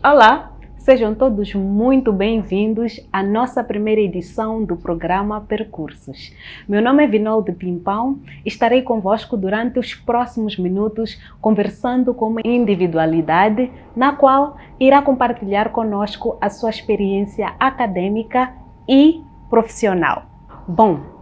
Olá, sejam todos muito bem-vindos à nossa primeira edição do programa Percursos. Meu nome é Vinolde Pimpão e estarei convosco durante os próximos minutos conversando com uma individualidade na qual irá compartilhar conosco a sua experiência acadêmica e profissional. Bom,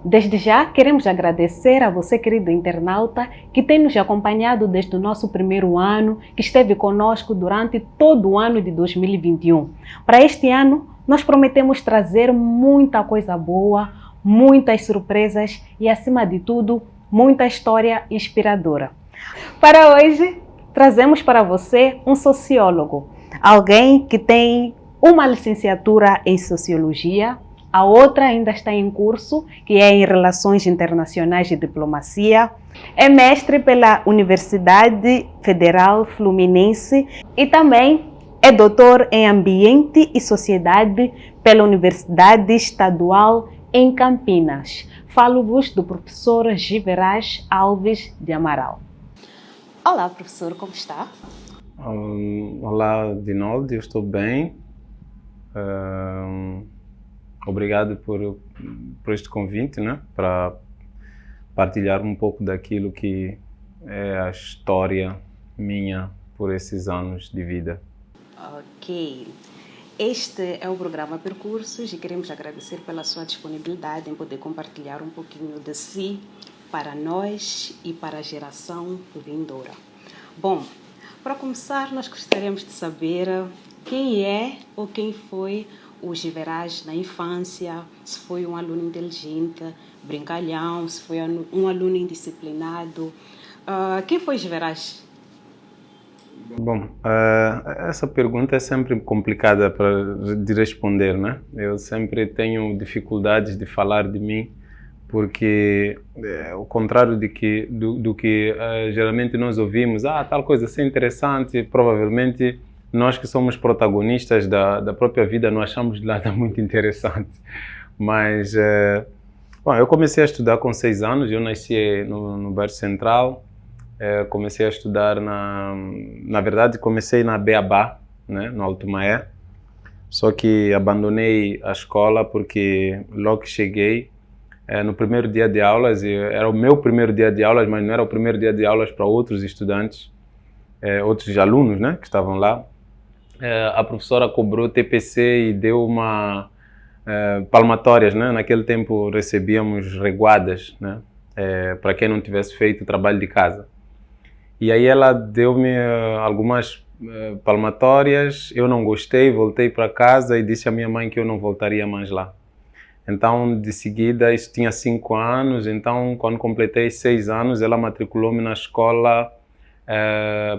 desde já queremos agradecer a você, querido internauta, que tem nos acompanhado desde o nosso primeiro ano, que esteve conosco durante todo o ano de 2021. Para este ano, nós prometemos trazer muita coisa boa, muitas surpresas e, acima de tudo, muita história inspiradora. Para hoje, trazemos para você um sociólogo, alguém que tem uma licenciatura em Sociologia. A outra ainda está em curso, que é em Relações Internacionais e Diplomacia. É mestre pela Universidade Federal Fluminense e também é doutor em Ambiente e Sociedade pela Universidade Estadual em Campinas. Falo-vos do professor Giveraz Alves de Amaral. Olá, professor, como está? Olá, Vinolde, eu estou bem. Obrigado por este convite, né? Para partilhar um pouco daquilo que é a história minha por esses anos de vida. Ok. Este é o programa Percursos e queremos agradecer pela sua disponibilidade em poder compartilhar um pouquinho de si para nós e para a geração vindoura. Bom, para começar, nós gostaríamos de saber quem é ou quem foi o Giveraz na infância, se foi um aluno inteligente, brincalhão, se foi um aluno indisciplinado. Quem foi Giveraz? Bom, essa pergunta é sempre complicada de responder, né? Eu sempre tenho dificuldades de falar de mim, porque ao contrário do que geralmente nós ouvimos, tal coisa assim interessante, provavelmente nós que somos protagonistas da própria vida não achamos nada muito interessante. Mas, bom, eu comecei a estudar com 6 anos, eu nasci no bairro Central, comecei a estudar na verdade comecei na Beabá, né, no Alto Maé, só que abandonei a escola porque logo que cheguei, no primeiro dia de aulas, era o meu primeiro dia de aulas, mas não era o primeiro dia de aulas para outros estudantes, outros alunos, né, que estavam lá. A professora cobrou TPC e deu uma palmatórias, né? Naquele tempo recebíamos reguadas, né? Para quem não tivesse feito o trabalho de casa. E aí ela deu-me algumas palmatórias, eu não gostei, voltei para casa e disse à minha mãe que eu não voltaria mais lá. Então, de seguida, isso tinha 5 anos, então quando completei 6 anos, ela matriculou-me na escola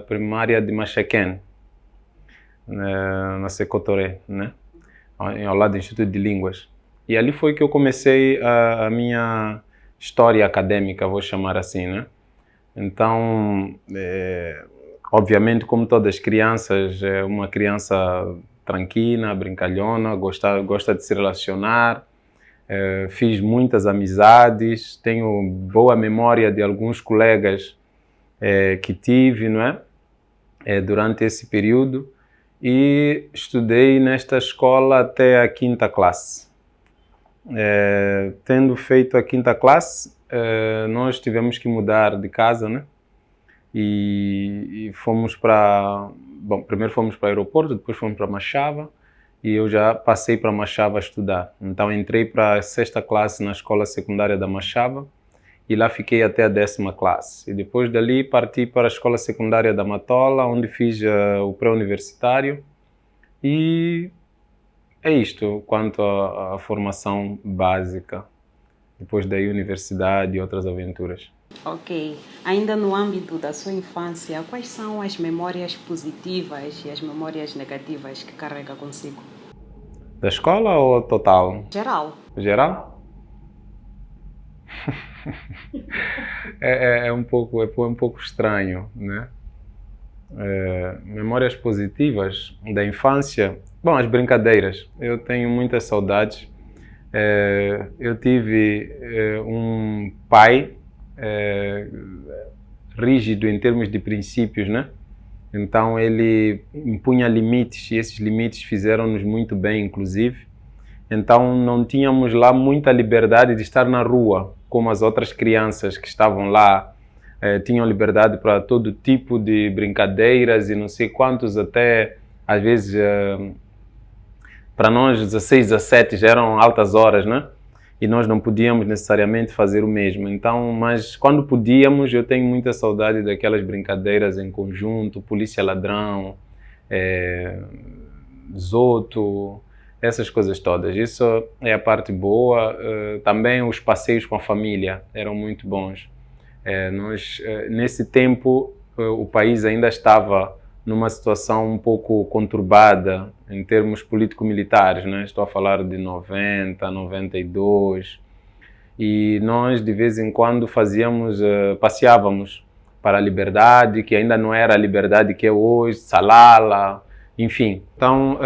primária de Machequén, na Secotoré, né? Ao lado do Instituto de Línguas. E ali foi que eu comecei a minha história acadêmica, vou chamar assim, né? Então, obviamente, como todas as crianças, uma criança tranquila, brincalhona, gosta de se relacionar, fiz muitas amizades, tenho boa memória de alguns colegas que tive, não é? Durante esse período. E estudei nesta escola até a 5ª classe. Tendo feito a 5ª classe, nós tivemos que mudar de casa, né? E fomos para... Bom, primeiro fomos para o aeroporto, depois fomos para Machava, e eu já passei para Machava a estudar. Então entrei para a 6ª classe na escola secundária da Machava, e lá fiquei até a 10ª classe. E depois dali parti para a escola secundária da Matola, onde fiz o pré-universitário. E é isto quanto à formação básica. Depois daí universidade e outras aventuras. Ok. Ainda no âmbito da sua infância, quais são as memórias positivas e as memórias negativas que carrega consigo? Da escola ou total? Geral. Geral? é um pouco estranho, né? Memórias positivas da infância. Bom, as brincadeiras. Eu tenho muitas saudades. Eu tive um pai rígido em termos de princípios, né? Então ele impunha limites e esses limites fizeram-nos muito bem, inclusive. Então não tínhamos lá muita liberdade de estar na rua, como as outras crianças que estavam lá. Tinham liberdade para todo tipo de brincadeiras e não sei quantos, até às vezes para nós 16, 17 já eram altas horas, né? E nós não podíamos necessariamente fazer o mesmo. Então, mas quando podíamos, eu tenho muita saudade daquelas brincadeiras em conjunto, polícia ladrão, zoto, essas coisas todas. Isso é a parte boa. Também os passeios com a família eram muito bons. Nesse tempo, o país ainda estava numa situação um pouco conturbada em termos político-militares, né? Estou a falar de 90, 92, e nós de vez em quando passeávamos para a Liberdade, que ainda não era a Liberdade que é hoje, Salala, enfim. Então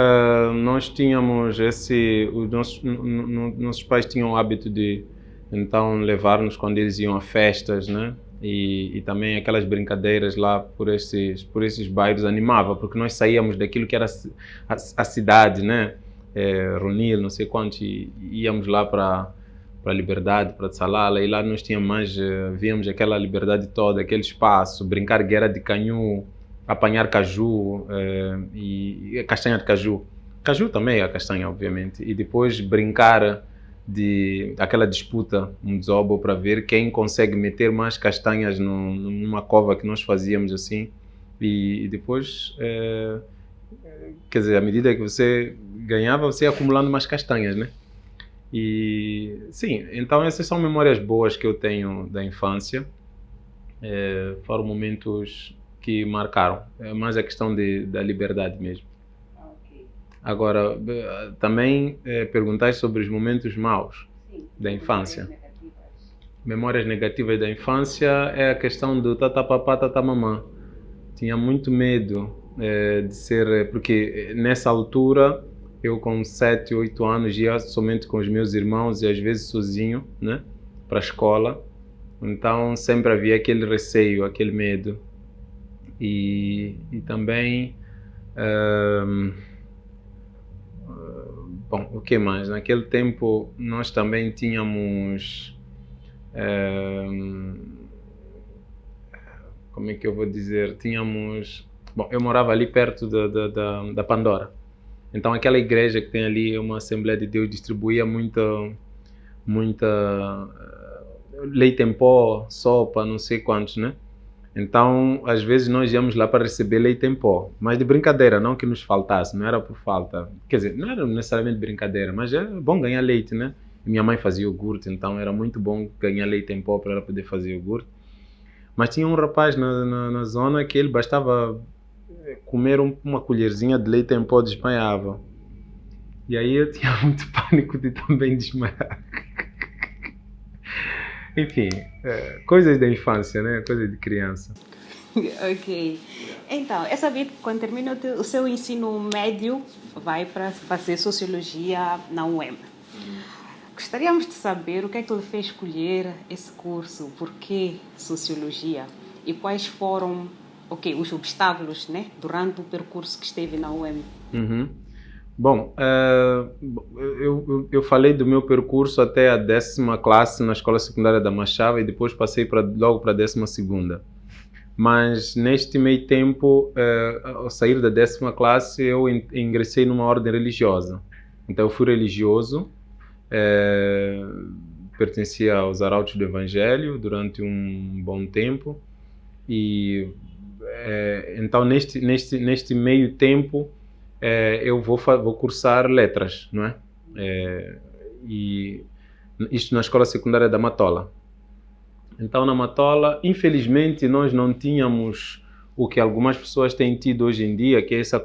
nós tínhamos nossos pais tinham o hábito de então levar-nos quando eles iam a festas, né? E também aquelas brincadeiras lá por esses bairros animava, porque nós saíamos daquilo que era a cidade, né? Ronil, não sei quantos, e íamos lá para a Liberdade, para Salala, e lá nós tínhamos mais, víamos aquela liberdade toda, aquele espaço, brincar guerra de canhu, apanhar caju e castanha de caju. Caju também é a castanha, obviamente, e depois brincar de aquela disputa, um desobo para ver quem consegue meter mais castanhas numa cova que nós fazíamos assim, e depois, quer dizer, à medida que você ganhava, você ia acumulando mais castanhas, né? E sim, então essas são memórias boas que eu tenho da infância, foram momentos que marcaram, é mais a questão da liberdade mesmo. Agora, também perguntar sobre os momentos maus da infância. Memórias negativas da infância é a questão do tatapapá, tatamamã. Tinha muito medo de ser... Porque nessa altura, eu com 7, 8 anos ia somente com os meus irmãos e às vezes sozinho, né, para a escola. Então sempre havia aquele receio, aquele medo. E também... bom, o que mais? Naquele tempo nós também tínhamos, como é que eu vou dizer, bom, eu morava ali perto da Pandora, então aquela igreja que tem ali, uma Assembleia de Deus, distribuía muita leite em pó, sopa, não sei quantos, né? Então, às vezes nós íamos lá para receber leite em pó, mas de brincadeira, não que nos faltasse, não era por falta. Quer dizer, não era necessariamente brincadeira, mas é bom ganhar leite, né? Minha mãe fazia iogurte, então era muito bom ganhar leite em pó para ela poder fazer iogurte. Mas tinha um rapaz na zona que ele bastava comer uma colherzinha de leite em pó, desmaiava. E aí eu tinha muito pânico de também desmaiar. Enfim, coisas da infância, né? Coisas de criança. Ok. Então, eu sabia que quando termina o seu ensino médio, vai para fazer Sociologia na UEM. Gostaríamos de saber o que é que lhe fez escolher esse curso, por que Sociologia e quais foram os obstáculos, né, durante o percurso que esteve na UEM. Uhum. Bom, eu falei do meu percurso até a 10ª classe na Escola Secundária da Machava e depois passei logo para a 12ª. Mas neste meio tempo, ao sair da 10ª classe, eu ingressei numa ordem religiosa. Então eu fui religioso, pertencia aos Arautos do Evangelho durante um bom tempo. E então neste meio tempo, eu vou cursar letras, não é? E isto na Escola Secundária da Matola. Então na Matola, infelizmente, nós não tínhamos o que algumas pessoas têm tido hoje em dia, que é esse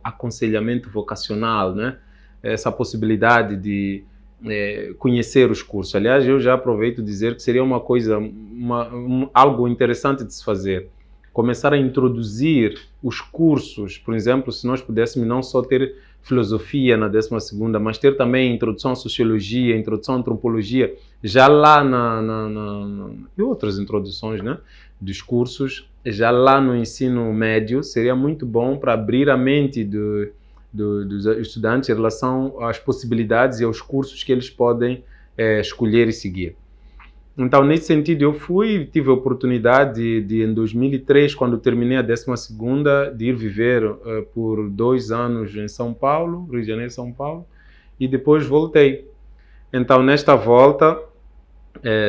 aconselhamento vocacional, né? Essa possibilidade de conhecer os cursos. Aliás, eu já aproveito dizer que seria uma coisa, algo interessante de se fazer. Começar a introduzir os cursos, por exemplo, se nós pudéssemos não só ter filosofia na 12ª, mas ter também introdução à sociologia, introdução à antropologia, já lá e outras introduções, né, dos cursos, já lá no ensino médio, seria muito bom para abrir a mente dos estudantes em relação às possibilidades e aos cursos que eles podem escolher e seguir. Então, nesse sentido, eu tive a oportunidade em 2003, quando terminei a 12ª, de ir viver por 2 anos em São Paulo, Rio de Janeiro, São Paulo, e depois voltei. Então, nesta volta,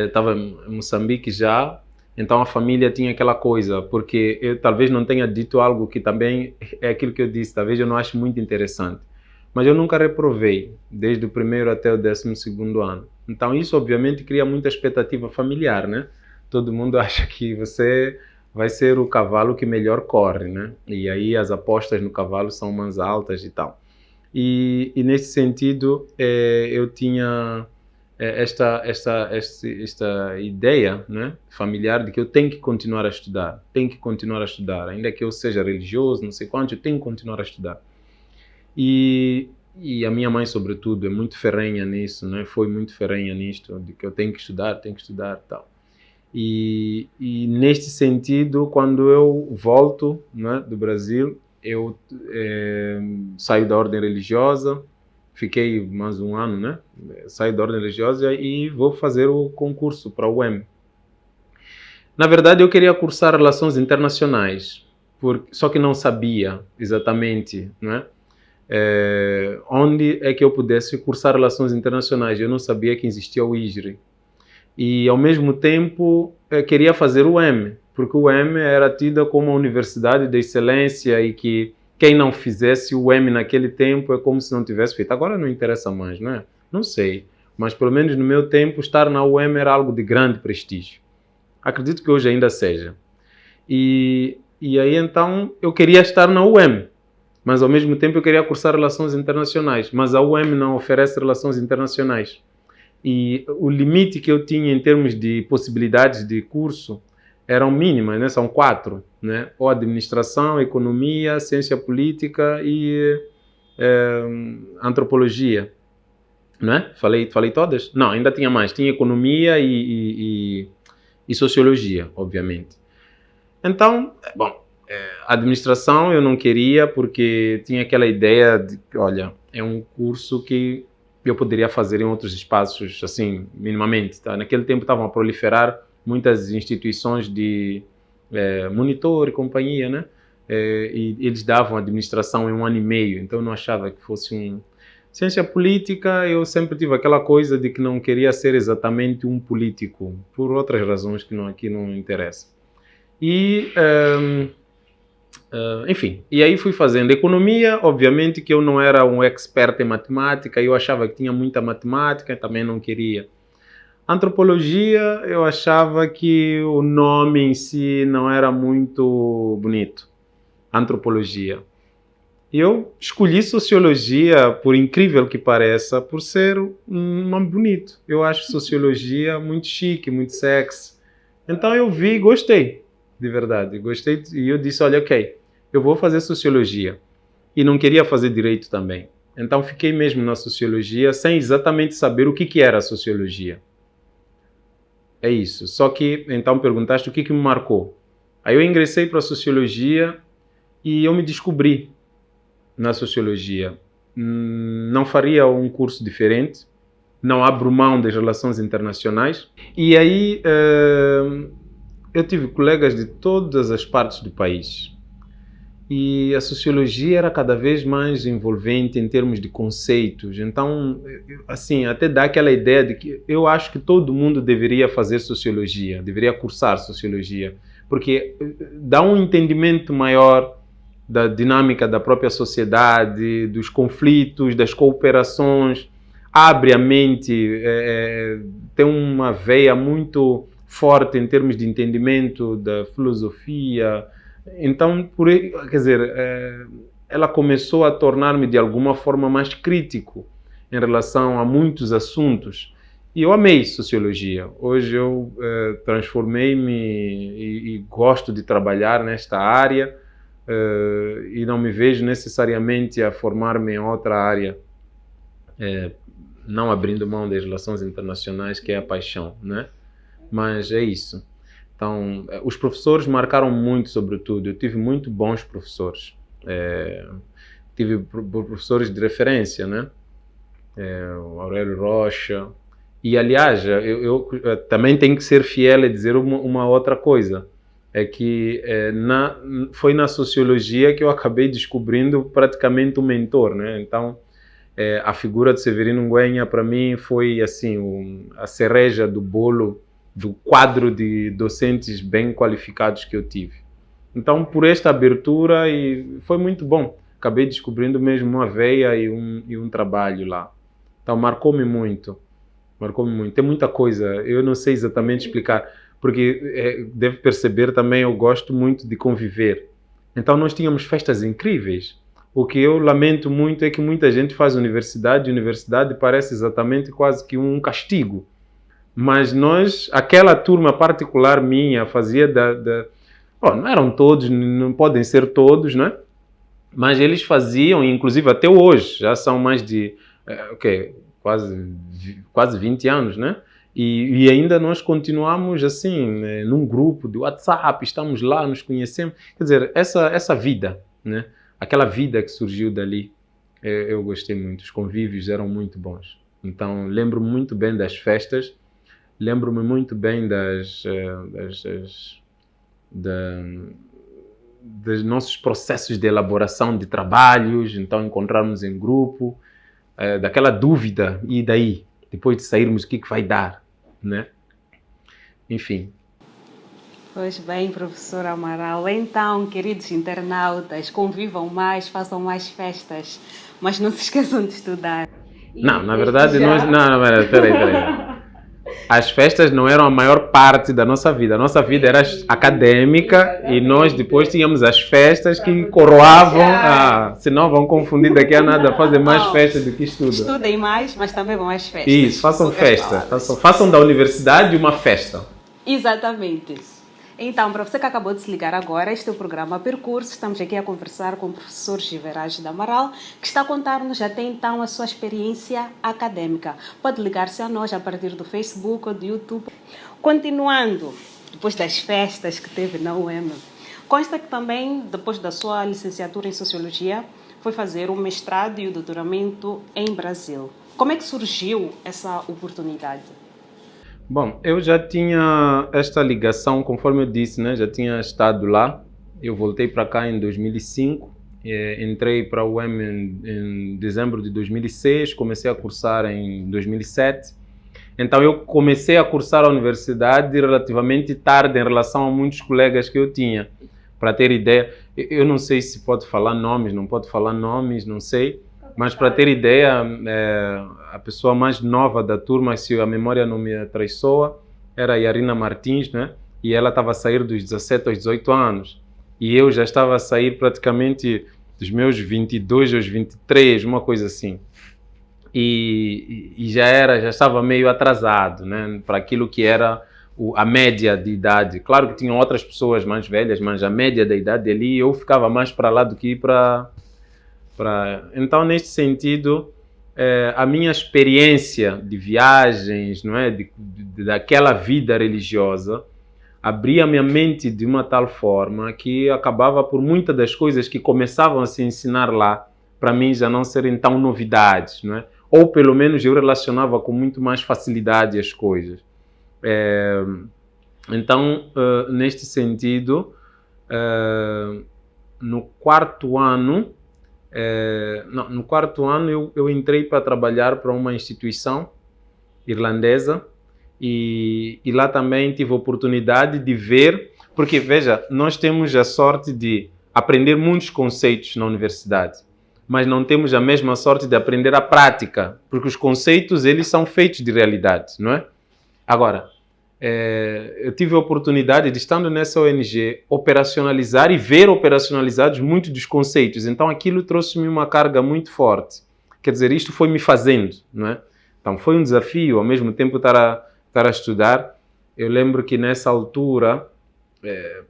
estava em Moçambique já, então a família tinha aquela coisa, porque eu talvez não tenha dito algo que também é aquilo que eu disse, talvez eu não ache muito interessante. Mas eu nunca reprovei, desde o primeiro até o 12º ano. Então isso obviamente cria muita expectativa familiar, né? Todo mundo acha que você vai ser o cavalo que melhor corre, né? E aí as apostas no cavalo são mais altas e tal. E nesse sentido, eu tinha esta ideia, né, familiar de que eu tenho que continuar a estudar, ainda que eu seja religioso, não sei quanto, eu tenho que continuar a estudar. E a minha mãe, sobretudo, é muito ferrenha nisso, né? Foi muito ferrenha nisto, de que eu tenho que estudar e tal. E neste sentido, quando eu volto, né, do Brasil, eu saio da ordem religiosa, fiquei mais um ano, né? Saio da ordem religiosa e vou fazer o concurso para o UEM. Na verdade, eu queria cursar Relações Internacionais, só que não sabia exatamente, né? Onde é que eu pudesse cursar Relações Internacionais. Eu não sabia que existia o IJRE. E, ao mesmo tempo, queria fazer o UEM, porque o UEM era tida como uma universidade de excelência e que quem não fizesse o UEM naquele tempo é como se não tivesse feito. Agora não interessa mais, não é? Não sei, mas pelo menos no meu tempo estar na UEM era algo de grande prestígio. Acredito que hoje ainda seja. E aí então eu queria estar na UEM, mas ao mesmo tempo eu queria cursar Relações Internacionais, mas a UEM não oferece Relações Internacionais. E o limite que eu tinha em termos de possibilidades de curso eram mínimas, né? São 4, né? Ou Administração, Economia, Ciência Política e Antropologia, né? Falei todas? Não, ainda tinha mais. Tinha Economia e Sociologia, obviamente. Então, bom, Administração eu não queria porque tinha aquela ideia de que, olha, é um curso que eu poderia fazer em outros espaços, assim, minimamente. Tá? Naquele tempo estavam a proliferar muitas instituições de monitor e companhia, né? E eles davam administração em 1 ano e meio, então eu não achava que fosse Ciência política, eu sempre tive aquela coisa de que não queria ser exatamente um político, por outras razões que aqui não interessa. E enfim, e aí fui fazendo economia, obviamente que eu não era um expert em matemática, eu achava que tinha muita matemática, também não queria. Antropologia, eu achava que o nome em si não era muito bonito, antropologia. E eu escolhi Sociologia, por incrível que pareça, por ser um nome bonito. Eu acho Sociologia muito chique, muito sexy. Então eu vi e gostei, de verdade, gostei, e eu disse, olha, ok, eu vou fazer Sociologia. E não queria fazer Direito também. Então fiquei mesmo na Sociologia, sem exatamente saber o que era a Sociologia. É isso. Só que, então perguntaste o que me marcou. Aí eu ingressei para a Sociologia e eu me descobri na Sociologia. Não faria um curso diferente, não abro mão das relações internacionais. E aí eu tive colegas de todas as partes do país. E a Sociologia era cada vez mais envolvente em termos de conceitos. Então, assim, até dá aquela ideia de que eu acho que todo mundo deveria fazer Sociologia, deveria cursar Sociologia, porque dá um entendimento maior da dinâmica da própria sociedade, dos conflitos, das cooperações, abre a mente, tem uma veia muito forte em termos de entendimento da filosofia. Então, quer dizer, ela começou a tornar-me de alguma forma mais crítico em relação a muitos assuntos. E eu amei Sociologia. Hoje eu transformei-me e gosto de trabalhar nesta área e não me vejo necessariamente a formar-me em outra área, não abrindo mão das relações internacionais, que é a paixão, né? Mas é isso. Então, os professores marcaram muito, sobretudo. Eu tive muito bons professores. Tive professores de referência, né? O Aurélio Rocha. E, aliás, eu também tenho que ser fiel e dizer uma outra coisa. É que foi na sociologia que eu acabei descobrindo praticamente um mentor, né? Então, a figura de Severino Ngüenya, para mim, foi assim, a cereja do bolo do quadro de docentes bem qualificados que eu tive. Então, por esta abertura, foi muito bom. Acabei descobrindo mesmo uma veia e um trabalho lá. Então, marcou-me muito. Marcou-me muito. Tem muita coisa, eu não sei exatamente explicar, porque deve perceber também, eu gosto muito de conviver. Então, nós tínhamos festas incríveis. O que eu lamento muito é que muita gente faz universidade, e universidade parece exatamente quase que um castigo. Mas aquela turma particular minha, fazia não eram todos, não podem ser todos, né? Mas eles faziam, inclusive até hoje, já são mais de, quase 20 anos, né? E ainda nós continuamos assim, num grupo de WhatsApp, estamos lá, nos conhecemos. Quer dizer, essa vida, né? Aquela vida que surgiu dali, eu gostei muito. Os convívios eram muito bons. Então, lembro-me muito bem das festas, lembro-me muito bem dos nossos processos de elaboração de trabalhos, então encontrarmos em grupo, daquela dúvida, e daí? Depois de sairmos, o que vai dar? Né? Enfim. Pois bem, professor Amaral. Então, queridos internautas, convivam mais, façam mais festas, mas não se esqueçam de estudar. Não, na verdade, peraí. As festas não eram a maior parte da nossa vida. A nossa vida era acadêmica e nós depois tínhamos as festas que coroavam. Senão vão confundir daqui a nada, fazer mais festas do que estudam. Estudem mais, mas também vão às festas. Isso, façam festa. Façam da universidade uma festa. Exatamente. Então, para você que acabou de se ligar agora, este é o programa Percurso. Estamos aqui a conversar com o professor Giverage Amaral, que está a contar-nos até então a sua experiência acadêmica. Pode ligar-se a nós a partir do Facebook ou do YouTube. Continuando, depois das festas que teve na UEM, consta que também, depois da sua licenciatura em Sociologia, foi fazer o mestrado e o doutoramento em Brasil. Como é que surgiu essa oportunidade? Bom, eu já tinha esta ligação, conforme eu disse, né? Já tinha estado lá. Eu voltei para cá em 2005, entrei para o UEM em dezembro de 2006, comecei a cursar em 2007. Então eu comecei a cursar a universidade relativamente tarde em relação a muitos colegas que eu tinha. Para ter ideia, eu não sei se pode falar nomes, não pode falar nomes, não sei. Mas para ter ideia, a pessoa mais nova da turma, se a memória não me atraiçoa, era a Yarina Martins, né? E ela estava a sair dos 17 aos 18 anos. E eu já estava a sair praticamente dos meus 22 aos 23, uma coisa assim. E já estava meio atrasado, né? Para aquilo que era a média de idade. Claro que tinham outras pessoas mais velhas, mas a média da idade ali, eu ficava mais para lá do que para... Então, neste sentido, a minha experiência de viagens, não é, daquela vida religiosa, abria minha mente de uma tal forma que acabava por muitas das coisas que começavam a se ensinar lá, para mim já não serem tão novidades, não é? Ou pelo menos eu relacionava com muito mais facilidade as coisas. Então, neste sentido, no quarto ano eu entrei para trabalhar para uma instituição irlandesa e lá também tive a oportunidade de ver, porque veja, nós temos a sorte de aprender muitos conceitos na universidade, mas não temos a mesma sorte de aprender a prática, porque os conceitos eles são feitos de realidade, não é? Agora, eu tive a oportunidade de, estando nessa ONG, operacionalizar e ver operacionalizados muitos dos conceitos. Então, aquilo trouxe-me uma carga muito forte. Quer dizer, isto foi me fazendo, não é? Então, foi um desafio, ao mesmo tempo, estar a estudar. Eu lembro que, nessa altura,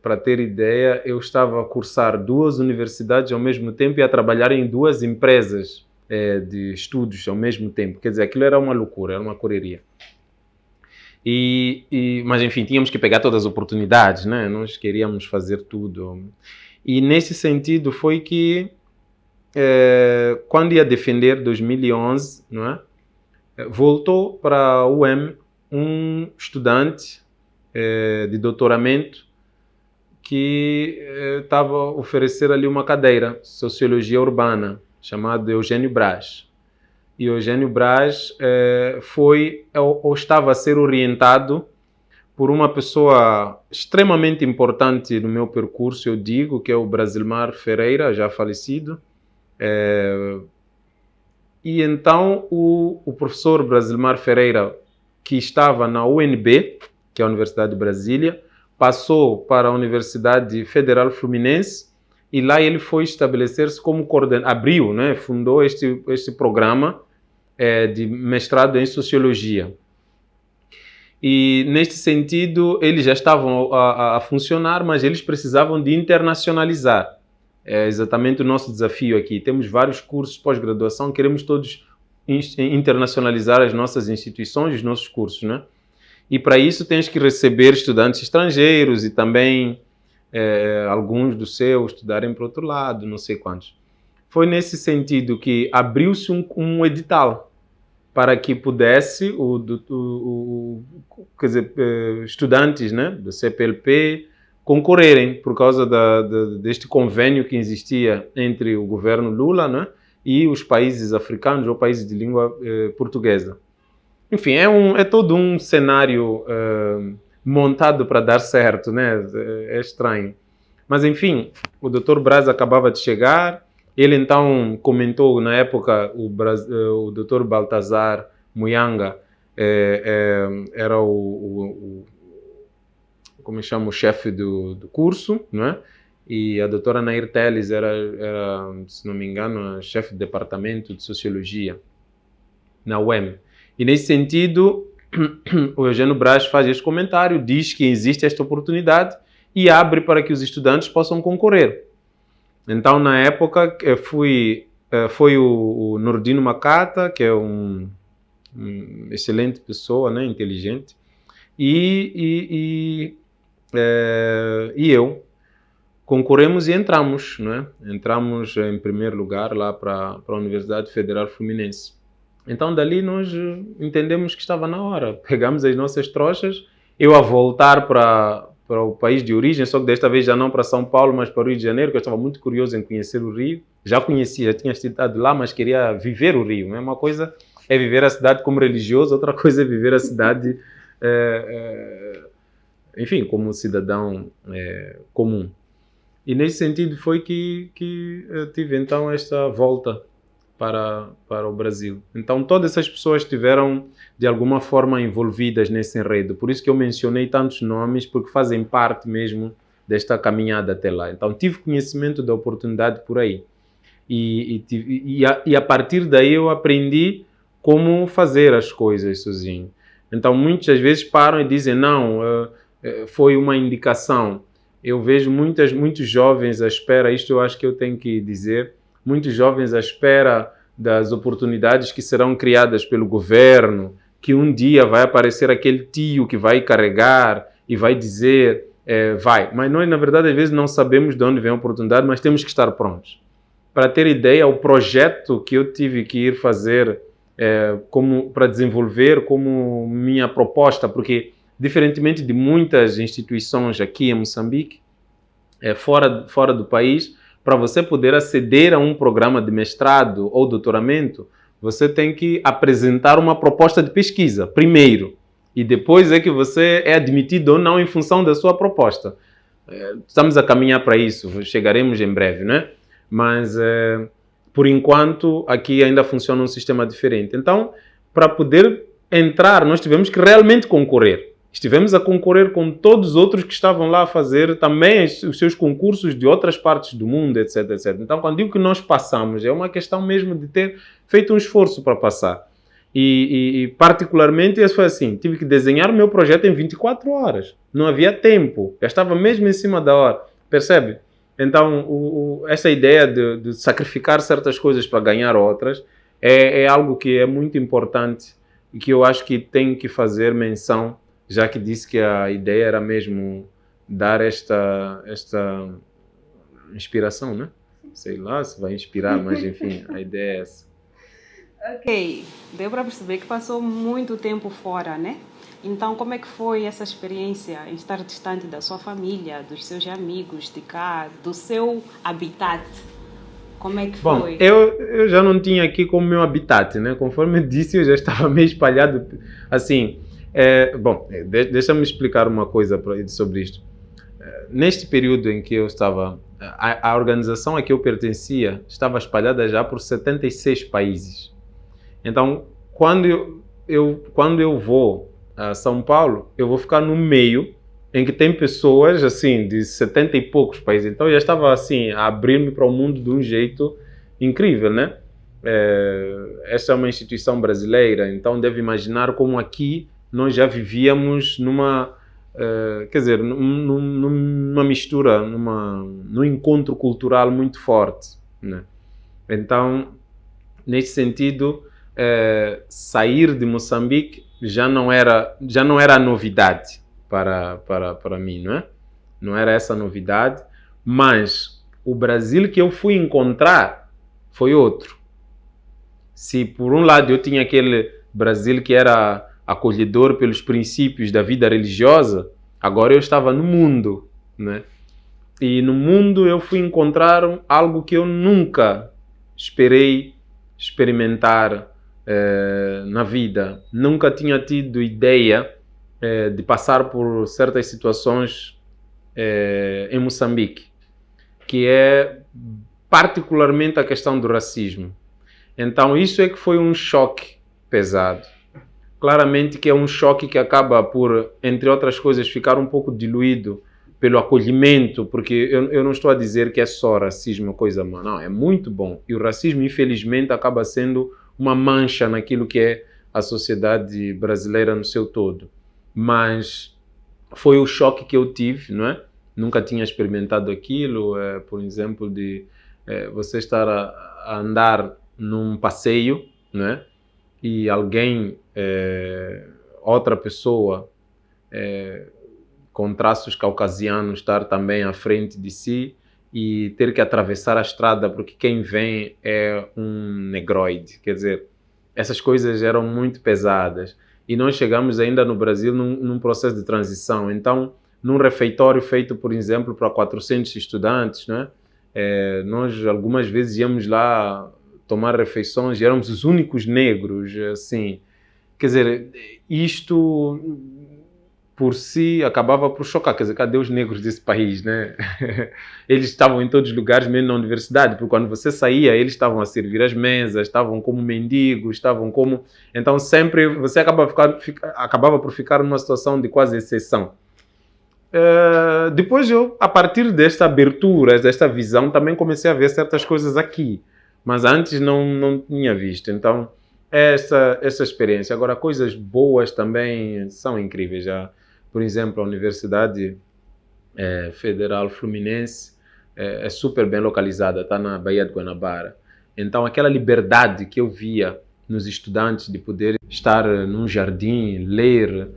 para ter ideia, eu estava a cursar 2 universidades ao mesmo tempo e a trabalhar em 2 empresas de estudos ao mesmo tempo. Quer dizer, aquilo era uma loucura, era uma correria. Mas, enfim, tínhamos que pegar todas as oportunidades, né? Nós queríamos fazer tudo. E, nesse sentido, foi que, quando ia defender 2011, não é? Voltou para a UEM um estudante de doutoramento que estava a oferecer ali uma cadeira, Sociologia Urbana, chamado Eugênio Braz. E Eugênio Braz foi ou estava a ser orientado por uma pessoa extremamente importante no meu percurso, eu digo, que é o Brasilmar Ferreira, já falecido. E então o professor Brasilmar Ferreira, que estava na UNB, que é a Universidade de Brasília, passou para a Universidade Federal Fluminense e lá ele foi estabelecer-se como coordenador, abriu, né, fundou este programa de mestrado em Sociologia. E, neste sentido, eles já estavam a funcionar, mas eles precisavam de internacionalizar. É exatamente o nosso desafio aqui. Temos vários cursos de pós-graduação, queremos todos internacionalizar as nossas instituições, os nossos cursos, né? E, para isso, tens que receber estudantes estrangeiros e também alguns do seu estudarem para outro lado, não sei quantos. Foi nesse sentido que abriu-se um edital para que pudesse quer dizer, estudantes, né, do CPLP concorrerem por causa deste convênio que existia entre o governo Lula, né, e os países africanos ou países de língua portuguesa. Enfim, é todo um cenário montado para dar certo, né? É estranho. Mas, enfim, o Dr. Braz acabava de chegar. Ele, então, comentou, na época, o Dr. Baltazar Muyanga era como chama, o chefe do curso, não é? E a doutora Nair Teles era, se não me engano, a chefe de departamento de Sociologia na UEM. E, nesse sentido, o Eugênio Braz faz este comentário, diz que existe esta oportunidade e abre para que os estudantes possam concorrer. Então, na época, foi o Nordino Makata, que é um excelente pessoa, né, inteligente, e eu concorremos e entramos, né? Entramos em primeiro lugar lá para a Universidade Federal Fluminense. Então, dali nós entendemos que estava na hora. Pegamos as nossas trouxas, eu a voltar para o país de origem, só que desta vez já não para São Paulo, mas para o Rio de Janeiro, que eu estava muito curioso em conhecer o Rio. Já conhecia, já tinha estado lá, mas queria viver o Rio, né? Uma coisa é viver a cidade como religioso, outra coisa é viver a cidade, enfim, como cidadão comum. E nesse sentido foi que eu tive então esta volta para o Brasil. Então todas essas pessoas estiveram de alguma forma envolvidas nesse enredo. Por isso que eu mencionei tantos nomes, porque fazem parte mesmo desta caminhada até lá. Então tive conhecimento da oportunidade por aí. E a partir daí eu aprendi como fazer as coisas sozinho. Então muitas vezes param e dizem, não, foi uma indicação. Eu vejo muitos jovens à espera, isto eu acho que eu tenho que dizer, muitos jovens à espera das oportunidades que serão criadas pelo governo, que um dia vai aparecer aquele tio que vai carregar e vai dizer, vai. Mas nós, na verdade, às vezes não sabemos de onde vem a oportunidade, mas temos que estar prontos. Para ter ideia, o projeto que eu tive que ir fazer para desenvolver como minha proposta, porque diferentemente de muitas instituições aqui em Moçambique, fora do país, para você poder aceder a um programa de mestrado ou doutoramento, você tem que apresentar uma proposta de pesquisa, primeiro. E depois é que você é admitido ou não em função da sua proposta. Estamos a caminhar para isso, chegaremos em breve, né? Mas, por enquanto, aqui ainda funciona um sistema diferente. Então, para poder entrar, nós tivemos que realmente concorrer. Estivemos a concorrer com todos os outros que estavam lá a fazer também os seus concursos de outras partes do mundo, etc, etc. Então, quando digo que nós passamos, é uma questão mesmo de ter feito um esforço para passar. E particularmente, isso foi assim, tive que desenhar o meu projeto em 24 horas. Não havia tempo, já estava mesmo em cima da hora, percebe? Então, essa ideia de sacrificar certas coisas para ganhar outras é algo que é muito importante e que eu acho que tem que fazer menção já que disse que a ideia era mesmo dar esta inspiração, né? Sei lá se vai inspirar, mas enfim, a ideia é essa. Ok, deu para perceber que passou muito tempo fora, né? Então, como é que foi essa experiência em estar distante da sua família, dos seus amigos de cá, do seu habitat? Como é que Bom, foi? eu já não tinha aqui como meu habitat, né? Conforme eu disse, eu já estava meio espalhado. Assim, deixa-me explicar uma coisa sobre isto. Neste período em que eu estava, a organização a que eu pertencia estava espalhada já por 76 países. Então, quando eu vou a São Paulo, eu vou ficar no meio em que tem pessoas assim de 70 e poucos países. Então, eu já estava assim a abrir-me para o mundo de um jeito incrível, né? Essa é uma instituição brasileira, então deve imaginar como aqui nós já vivíamos numa numa mistura, num encontro cultural muito forte, né? Então, nesse sentido, sair de Moçambique já não era a novidade para mim, não é? Não era essa a novidade, mas o Brasil que eu fui encontrar foi outro. Se por um lado eu tinha aquele Brasil que era acolhedor pelos princípios da vida religiosa, agora eu estava no mundo, né? E no mundo eu fui encontrar algo que eu nunca esperei experimentar na vida. Nunca tinha tido ideia de passar por certas situações em Moçambique, que é particularmente a questão do racismo. Então isso é que foi um choque pesado. Claramente que é um choque que acaba por, entre outras coisas, ficar um pouco diluído pelo acolhimento, porque eu não estou a dizer que é só racismo, coisa má, não, é muito bom. E o racismo, infelizmente, acaba sendo uma mancha naquilo que é a sociedade brasileira no seu todo. Mas foi o choque que eu tive, não é? Nunca tinha experimentado aquilo, por exemplo, de você estar a andar num passeio, não é? E alguém, outra pessoa com traços caucasianos estar também à frente de si e ter que atravessar a estrada porque quem vem é um negroide. Quer dizer, essas coisas eram muito pesadas. E nós chegamos ainda no Brasil num processo de transição. Então, num refeitório feito, por exemplo, para 400 estudantes, né? Nós algumas vezes íamos lá tomar refeições e éramos os únicos negros, assim. Quer dizer, isto por si acabava por chocar. Quer dizer, cadê os negros desse país, né? Eles estavam em todos os lugares, mesmo na universidade, porque quando você saía, eles estavam a servir as mesas, estavam como mendigos, estavam como... Então sempre você acabava por ficar numa situação de quase exceção. Depois eu, a partir desta abertura, desta visão, também comecei a ver certas coisas aqui, mas antes não tinha visto. Então, essa experiência. Agora, coisas boas também são incríveis. Já, por exemplo, a Universidade Federal Fluminense é super bem localizada, está na Baía de Guanabara. Então, aquela liberdade que eu via nos estudantes de poder estar num jardim, ler,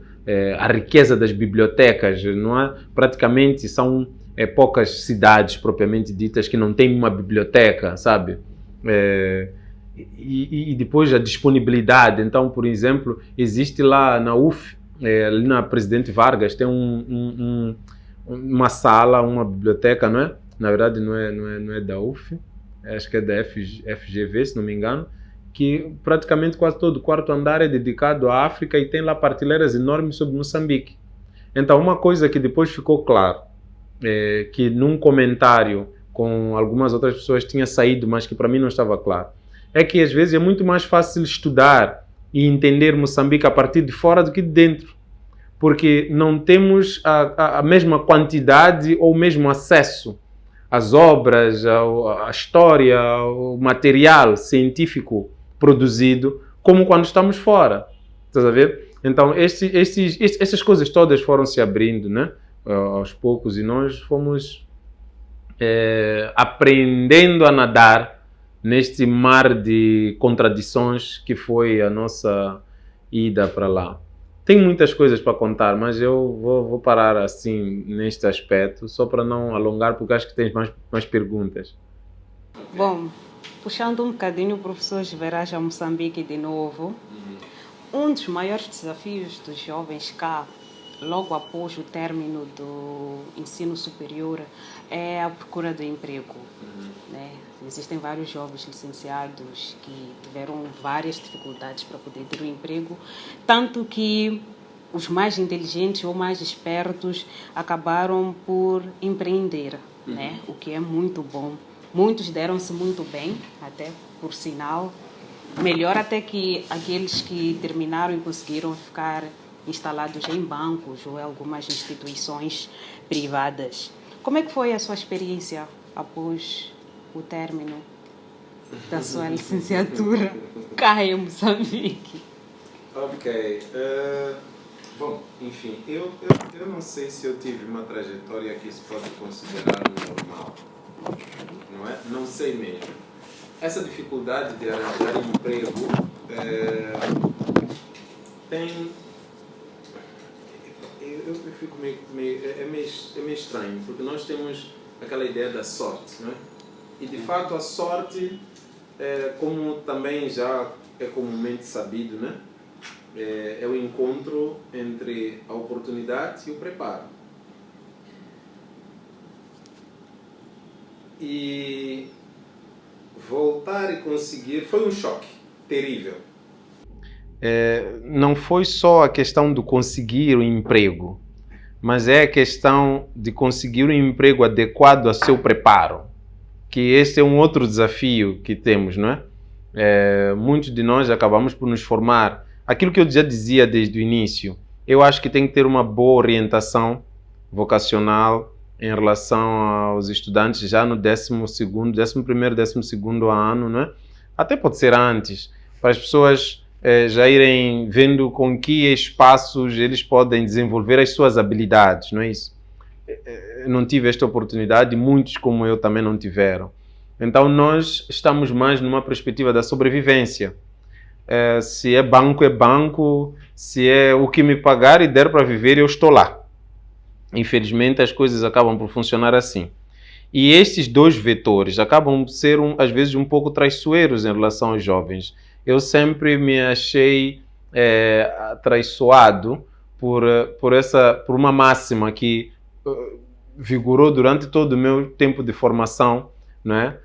a riqueza das bibliotecas, não é? Praticamente são poucas cidades propriamente ditas que não têm uma biblioteca, sabe? E depois a disponibilidade. Então, por exemplo, existe lá na UF, ali na Presidente Vargas, tem uma sala, uma biblioteca, não é? Na verdade não é da UF, acho que é da FGV, se não me engano, que praticamente quase todo o quarto andar é dedicado à África e tem lá prateleiras enormes sobre Moçambique. Então, uma coisa que depois ficou claro, que num comentário com algumas outras pessoas tinha saído, mas que para mim não estava claro, é que às vezes é muito mais fácil estudar e entender Moçambique a partir de fora do que de dentro, porque não temos a mesma quantidade ou o mesmo acesso às obras, à história, ao material científico produzido, como quando estamos fora. Estás a ver? Então, essas coisas todas foram se abrindo, né? Aos poucos, e nós fomos aprendendo a nadar neste mar de contradições que foi a nossa ida para lá. Tem muitas coisas para contar, mas eu vou parar assim neste aspecto, só para não alongar, porque acho que tens mais perguntas. Bom, puxando um bocadinho o professor Verás a Moçambique de novo, um dos maiores desafios dos jovens cá, logo após o término do ensino superior, é a procura do emprego. Né? Existem vários jovens licenciados que tiveram várias dificuldades para poder ter um emprego, tanto que os mais inteligentes ou mais espertos acabaram por empreender, né? O que é muito bom. Muitos deram-se muito bem, até por sinal. Melhor até que aqueles que terminaram e conseguiram ficar instalados em bancos ou em algumas instituições privadas. Como é que foi a sua experiência após o término da sua licenciatura cá em Moçambique? Ok. Bom, enfim, eu não sei se eu tive uma trajetória que se pode considerar normal. Não é? Não sei mesmo. Essa dificuldade de arranjar emprego tem... Eu fico meio estranho, porque nós temos aquela ideia da sorte, não é? E de fato a sorte, como também já é comumente sabido, né? É o encontro entre a oportunidade e o preparo. E voltar e conseguir foi um choque terrível. Não foi só a questão de conseguir o emprego, mas é a questão de conseguir um emprego adequado ao seu preparo, que esse é um outro desafio que temos, não é? Muitos de nós acabamos por nos formar. Aquilo que eu já dizia desde o início, eu acho que tem que ter uma boa orientação vocacional em relação aos estudantes já no 11º, 11º, 12º ano, não é? Até pode ser antes, para as pessoas já irem vendo com que espaços eles podem desenvolver as suas habilidades, não é isso? Eu não tive esta oportunidade e muitos como eu também não tiveram. Então nós estamos mais numa perspectiva da sobrevivência. Se é banco, se é o que me pagar e der para viver, eu estou lá. Infelizmente as coisas acabam por funcionar assim. E estes dois vetores acabam por ser, às vezes, um pouco traiçoeiros em relação aos jovens. Eu sempre me achei atraiçoado por uma máxima que vigorou durante todo o meu tempo de formação, não é?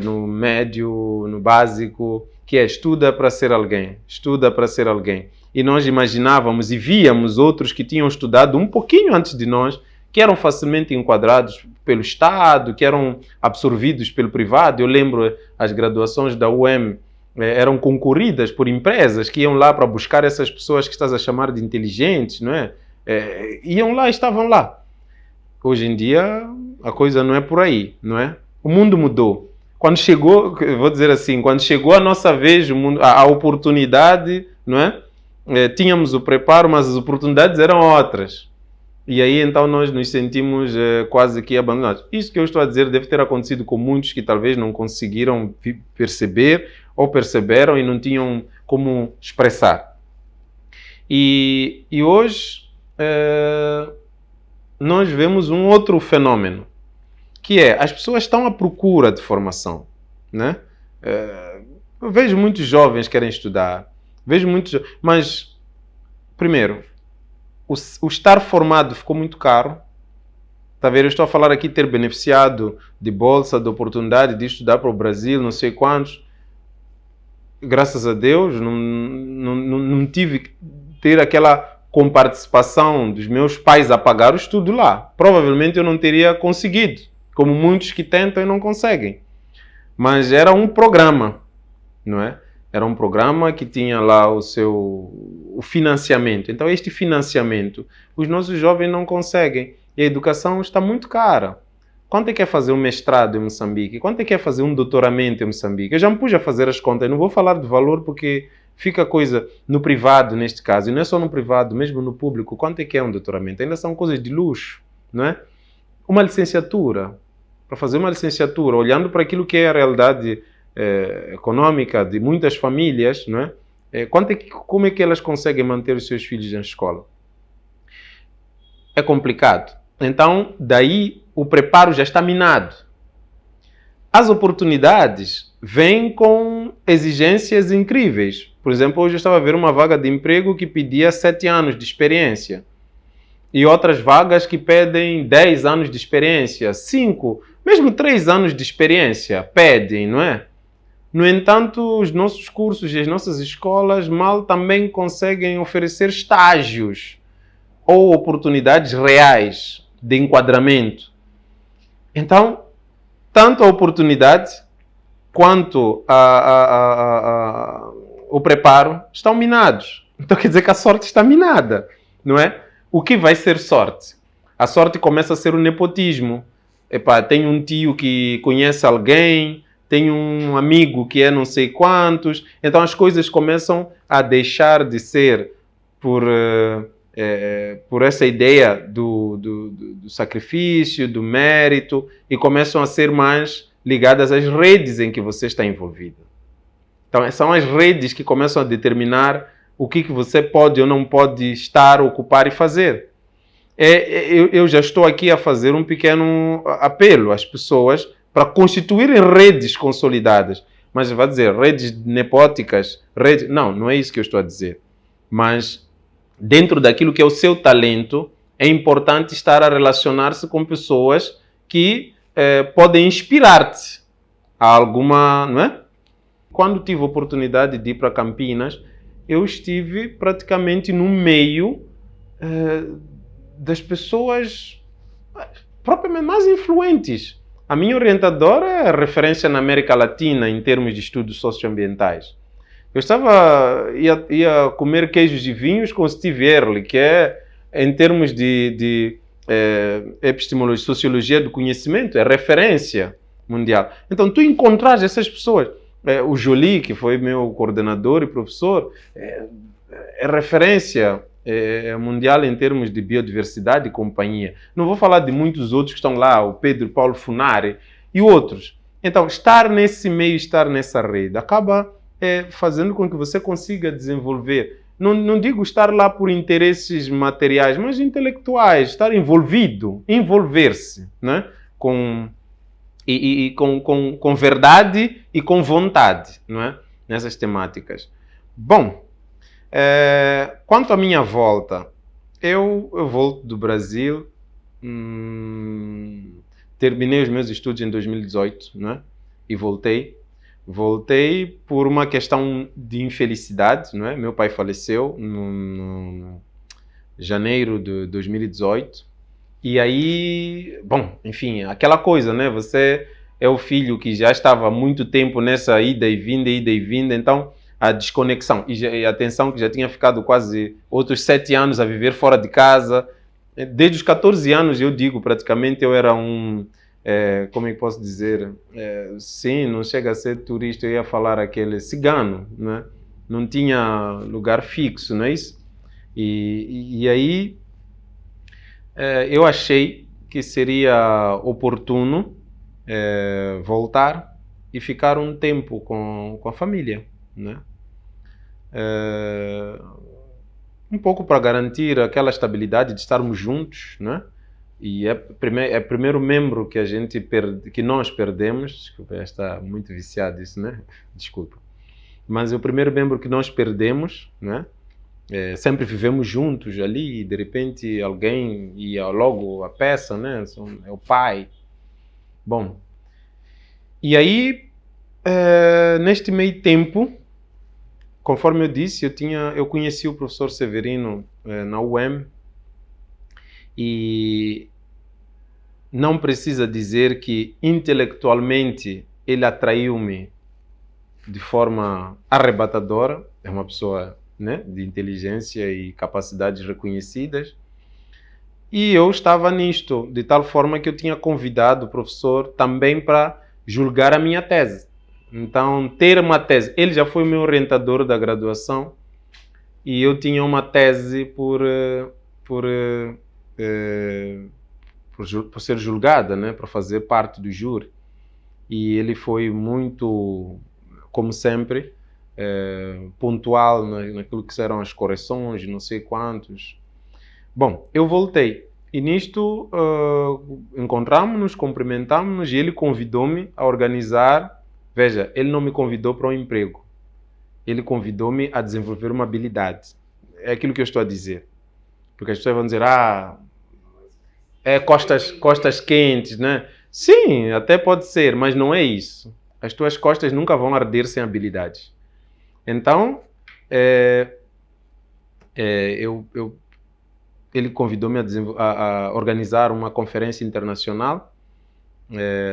No médio, no básico, que é estuda para ser alguém, estuda para ser alguém. E nós imaginávamos e víamos outros que tinham estudado um pouquinho antes de nós, que eram facilmente enquadrados pelo Estado, que eram absorvidos pelo privado. Eu lembro as graduações da UEM eram concorridas por empresas que iam lá para buscar essas pessoas que estás a chamar de inteligentes, não é? Iam lá, estavam lá. Hoje em dia a coisa não é por aí, não é? O mundo mudou. Quando chegou, vou dizer assim, quando chegou a nossa vez, a oportunidade, não é? Tínhamos o preparo, mas as oportunidades eram outras. E aí então nós nos sentimos quase que abandonados. Isso que eu estou a dizer deve ter acontecido com muitos que talvez não conseguiram perceber ou perceberam e não tinham como expressar. E hoje nós vemos um outro fenômeno, que é, as pessoas estão à procura de formação, né? Eu vejo muitos jovens que querem estudar, mas, primeiro, o estar formado ficou muito caro, tá vendo? Eu estou a falar aqui de ter beneficiado de bolsa, de oportunidade de estudar para o Brasil, não sei quantos, graças a Deus, não tive que ter aquela comparticipação dos meus pais a pagar o estudo lá. Provavelmente eu não teria conseguido, como muitos que tentam e não conseguem. Mas era um programa, não é? Era um programa que tinha lá o financiamento. Então, este financiamento, os nossos jovens não conseguem. E a educação está muito cara. Quanto é que é fazer um mestrado em Moçambique? Quanto é que é fazer um doutoramento em Moçambique? Eu já me pus a fazer as contas. Eu não vou falar de valor porque fica coisa no privado, neste caso. E não é só no privado, mesmo no público. Quanto é que é um doutoramento? Ainda são coisas de luxo, não é? Uma licenciatura. Para fazer uma licenciatura, olhando para aquilo que é a realidade econômica de muitas famílias, não é? Como é que elas conseguem manter os seus filhos na escola? É complicado. Então, daí o preparo já está minado. As oportunidades vêm com exigências incríveis. Por exemplo, hoje eu estava a ver uma vaga de emprego que pedia 7 anos de experiência. E outras vagas que pedem 10 anos de experiência, 5, mesmo 3 anos de experiência pedem, não é? No entanto, os nossos cursos e as nossas escolas mal também conseguem oferecer estágios ou oportunidades reais de enquadramento. Então, tanto a oportunidade quanto o preparo estão minados. Então quer dizer que a sorte está minada, não é? O que vai ser sorte? A sorte começa a ser o nepotismo. Epá, tem um tio que conhece alguém, tem um amigo que é não sei quantos. Então as coisas começam a deixar de ser por essa ideia do sacrifício, do mérito, e começam a ser mais ligadas às redes em que você está envolvido. Então, são as redes que começam a determinar o que você pode ou não pode estar, ocupar e fazer. Eu já estou aqui a fazer um pequeno apelo às pessoas para constituírem redes consolidadas. Mas vai dizer, redes nepóticas, redes... Não é isso que eu estou a dizer. Mas dentro daquilo que é o seu talento, é importante estar a relacionar-se com pessoas que podem inspirar-te a alguma, não é? Quando tive a oportunidade de ir para Campinas, eu estive praticamente no meio das pessoas propriamente mais influentes. A minha orientadora é referência na América Latina em termos de estudos socioambientais. Eu ia comer queijos e vinhos com Steve Earle, que é, em termos de epistemologia, sociologia do conhecimento, é referência mundial. Então, tu encontrares essas pessoas. O Joly, que foi meu coordenador e professor, é referência mundial em termos de biodiversidade e companhia. Não vou falar de muitos outros que estão lá, o Pedro Paulo Funari e outros. Então, estar nesse meio, estar nessa rede, acaba fazendo com que você consiga desenvolver. Não digo estar lá por interesses materiais, mas intelectuais, estar envolvido, envolver-se, né? com verdade e com vontade, não é? Nessas temáticas. Bom, quanto à minha volta, eu volto do Brasil, terminei os meus estudos em 2018, né? E voltei por uma questão de infelicidade, não é? Meu pai faleceu no janeiro de 2018. E aí, bom, enfim, aquela coisa, né? Você é o filho que já estava há muito tempo nessa ida e vinda, então a desconexão e a atenção que já tinha ficado quase outros 7 anos a viver fora de casa. Desde os 14 anos, eu digo, praticamente eu era como é que posso dizer? Sim, não chega a ser turista, eu ia falar aquele cigano, né? Não tinha lugar fixo, não é isso? E aí eu achei que seria oportuno voltar e ficar um tempo com a família, né? Um pouco para garantir aquela estabilidade de estarmos juntos, né? E é o primeiro membro que que nós perdemos. Desculpa, já está muito viciado isso, né? Desculpa. Mas é o primeiro membro que nós perdemos, né? Sempre vivemos juntos ali e de repente alguém ia logo a peça, né? É o pai. Bom, e aí neste meio tempo, conforme eu disse, eu conheci o professor Severino na UEM e não precisa dizer que intelectualmente ele atraiu-me de forma arrebatadora. É uma pessoa, né, de inteligência e capacidades reconhecidas. E eu estava nisto, de tal forma que eu tinha convidado o professor também para julgar a minha tese. Então, ter uma tese, ele já foi meu orientador da graduação e eu tinha uma tese por ser julgada, né, para fazer parte do júri. E ele foi muito, como sempre, pontual naquilo que serão as correções, não sei quantos. Bom, eu voltei. E nisto encontramos-nos, cumprimentamos-nos e ele convidou-me a organizar. Veja, ele não me convidou para um emprego. Ele convidou-me a desenvolver uma habilidade. É aquilo que eu estou a dizer. Porque as pessoas vão dizer, costas quentes, né? Sim, até pode ser, mas não é isso. As tuas costas nunca vão arder sem habilidades. Então, ele convidou-me a organizar uma conferência internacional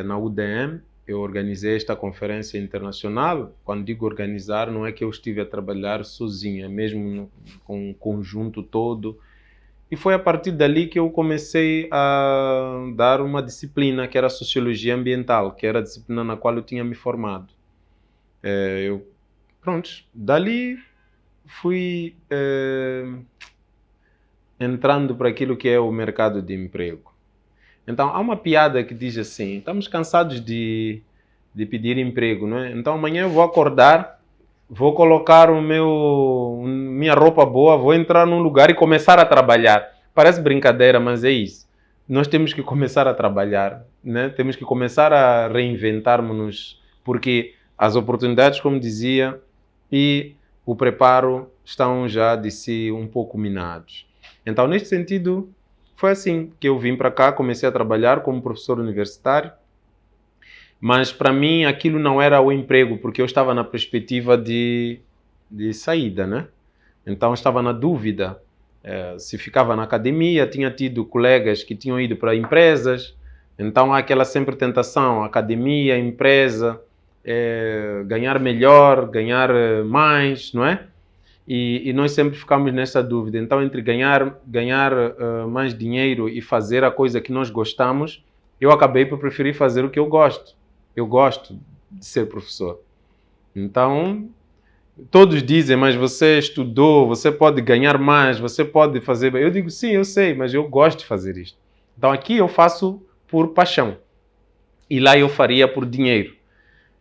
na UDM. Eu organizei esta conferência internacional. Quando digo organizar, não é que eu estive a trabalhar sozinho, é mesmo com um conjunto todo. E foi a partir dali que eu comecei a dar uma disciplina que era a Sociologia Ambiental, que era a disciplina na qual eu tinha me formado. Dali fui entrando para aquilo que é o mercado de emprego. Então, há uma piada que diz assim, estamos cansados de pedir emprego, não é? Então, amanhã eu vou acordar, vou colocar minha roupa boa, vou entrar num lugar e começar a trabalhar. Parece brincadeira, mas é isso. Nós temos que começar a trabalhar, né? Temos que começar a reinventarmos-nos, porque as oportunidades, como dizia, e o preparo estão já de si um pouco minados. Então, neste sentido, foi assim que eu vim para cá, comecei a trabalhar como professor universitário, mas para mim aquilo não era o emprego, porque eu estava na perspectiva de saída, né? Então, eu estava na dúvida se ficava na academia. Tinha tido colegas que tinham ido para empresas, então há aquela sempre tentação, academia, empresa, ganhar melhor, ganhar mais, não é? E nós sempre ficamos nessa dúvida. Então, entre ganhar mais dinheiro e fazer a coisa que nós gostamos, eu acabei por preferir fazer o que eu gosto. Eu gosto de ser professor. Então, todos dizem, mas você estudou, você pode ganhar mais, você pode fazer... Eu digo, sim, eu sei, mas eu gosto de fazer isto. Então, aqui eu faço por paixão. E lá eu faria por dinheiro.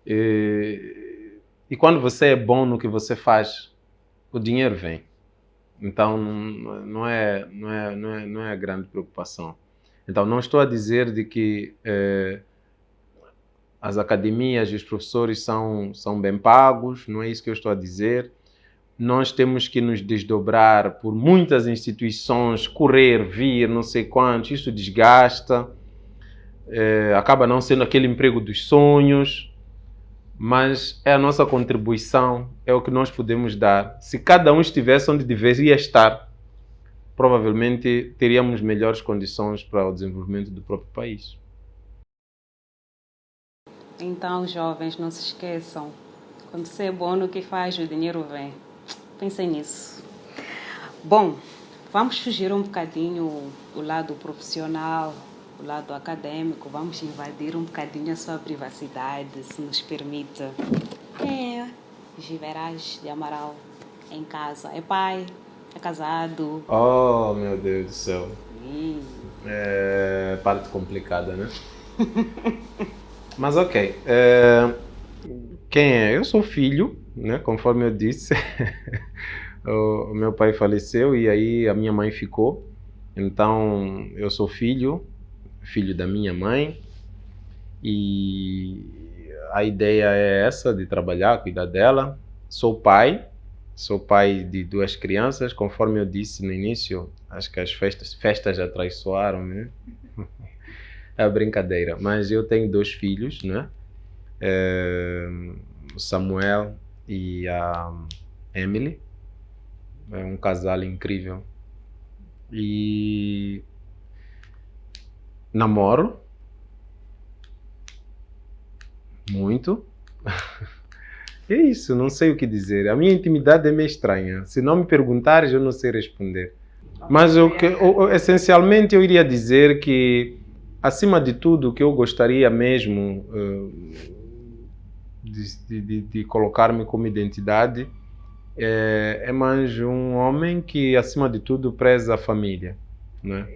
E quando você é bom no que você faz, o dinheiro vem. Então, não é a grande preocupação. Então, não estou a dizer de que as academias e os professores são bem pagos, não é isso que eu estou a dizer. Nós temos que nos desdobrar por muitas instituições, correr, vir, não sei quantos, isso desgasta, acaba não sendo aquele emprego dos sonhos, mas é a nossa contribuição, é o que nós podemos dar. Se cada um estivesse onde deveria estar, provavelmente teríamos melhores condições para o desenvolvimento do próprio país. Então, jovens, não se esqueçam, quando você é bom no que faz, o dinheiro vem. Pensem nisso. Bom, vamos fugir um bocadinho o lado profissional, o lado acadêmico, vamos invadir um bocadinho a sua privacidade, se nos permite. Giveraz de Amaral, em casa, é pai, é casado. Oh, meu Deus do céu. É parte complicada, né? Mas ok. Quem é? Eu sou filho, né? Conforme eu disse. O meu pai faleceu e aí a minha mãe ficou. Então, eu sou filho da minha mãe. E a ideia é essa, de trabalhar, cuidar dela. Sou pai de 2 crianças. Conforme eu disse no início, acho que as festas já traiçoaram, né? É brincadeira, mas eu tenho 2 filhos, né? O Samuel e a Emily. É um casal incrível. E namoro muito. É isso, não sei o que dizer. A minha intimidade é meio estranha. Se não me perguntares, eu não sei responder. Mas essencialmente eu iria dizer que, acima de tudo, o que eu gostaria mesmo de colocar-me como identidade é mais um homem que, acima de tudo, preza a família, né?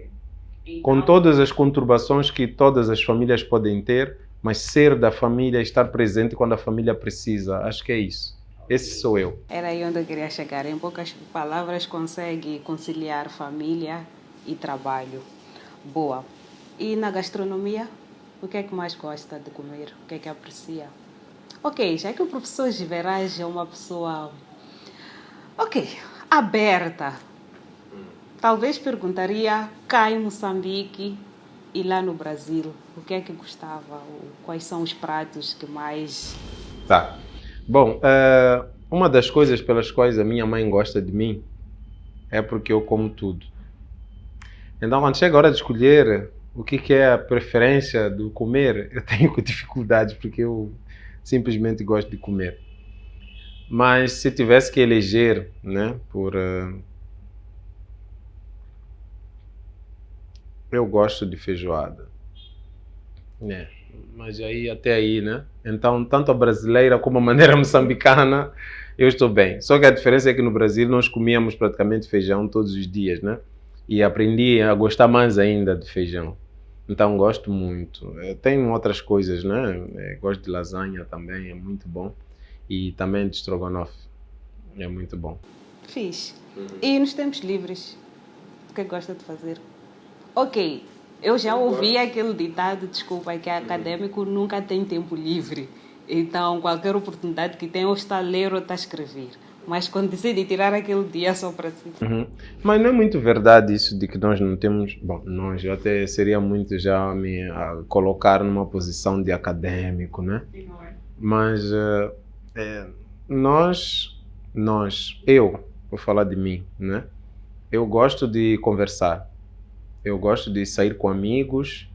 Com todas as conturbações que todas as famílias podem ter, mas ser da família, estar presente quando a família precisa, acho que é isso. Esse sou eu. Era aí onde eu queria chegar. Em poucas palavras, consegue conciliar família e trabalho. Boa. E na gastronomia, o que é que mais gosta de comer? O que é que aprecia? Ok, já que o professor Giverage é uma pessoa, aberta, talvez perguntaria cá em Moçambique e lá no Brasil, o que é que gostava? Quais são os pratos que mais... Tá. Bom, uma das coisas pelas quais a minha mãe gosta de mim é porque eu como tudo. Então, quando chega a hora de escolher o que é a preferência do comer, eu tenho dificuldades porque eu simplesmente gosto de comer. Mas se tivesse que eleger, né, eu gosto de feijoada. Mas até aí, né? Então, tanto a brasileira como a maneira moçambicana, eu estou bem. Só que a diferença é que no Brasil nós comíamos praticamente feijão todos os dias, né? E aprendi a gostar mais ainda de feijão. Então, gosto muito. Tenho outras coisas, né? Gosto de lasanha também, é muito bom. E também de estrogonofe, é muito bom. Fixe. E nos tempos livres, o que gosta de fazer? Ok, eu já ouvi aquele ditado, desculpa, que acadêmico nunca tem tempo livre. Então, qualquer oportunidade que tem, ou está a ler ou está a escrever. Mas quando decide tirar aquele dia só para si. Mas não é muito verdade isso de que nós não temos... Bom, nós até seria muito já me colocar numa posição de acadêmico, né? Mas eu vou falar de mim, né? Eu gosto de conversar. Eu gosto de sair com amigos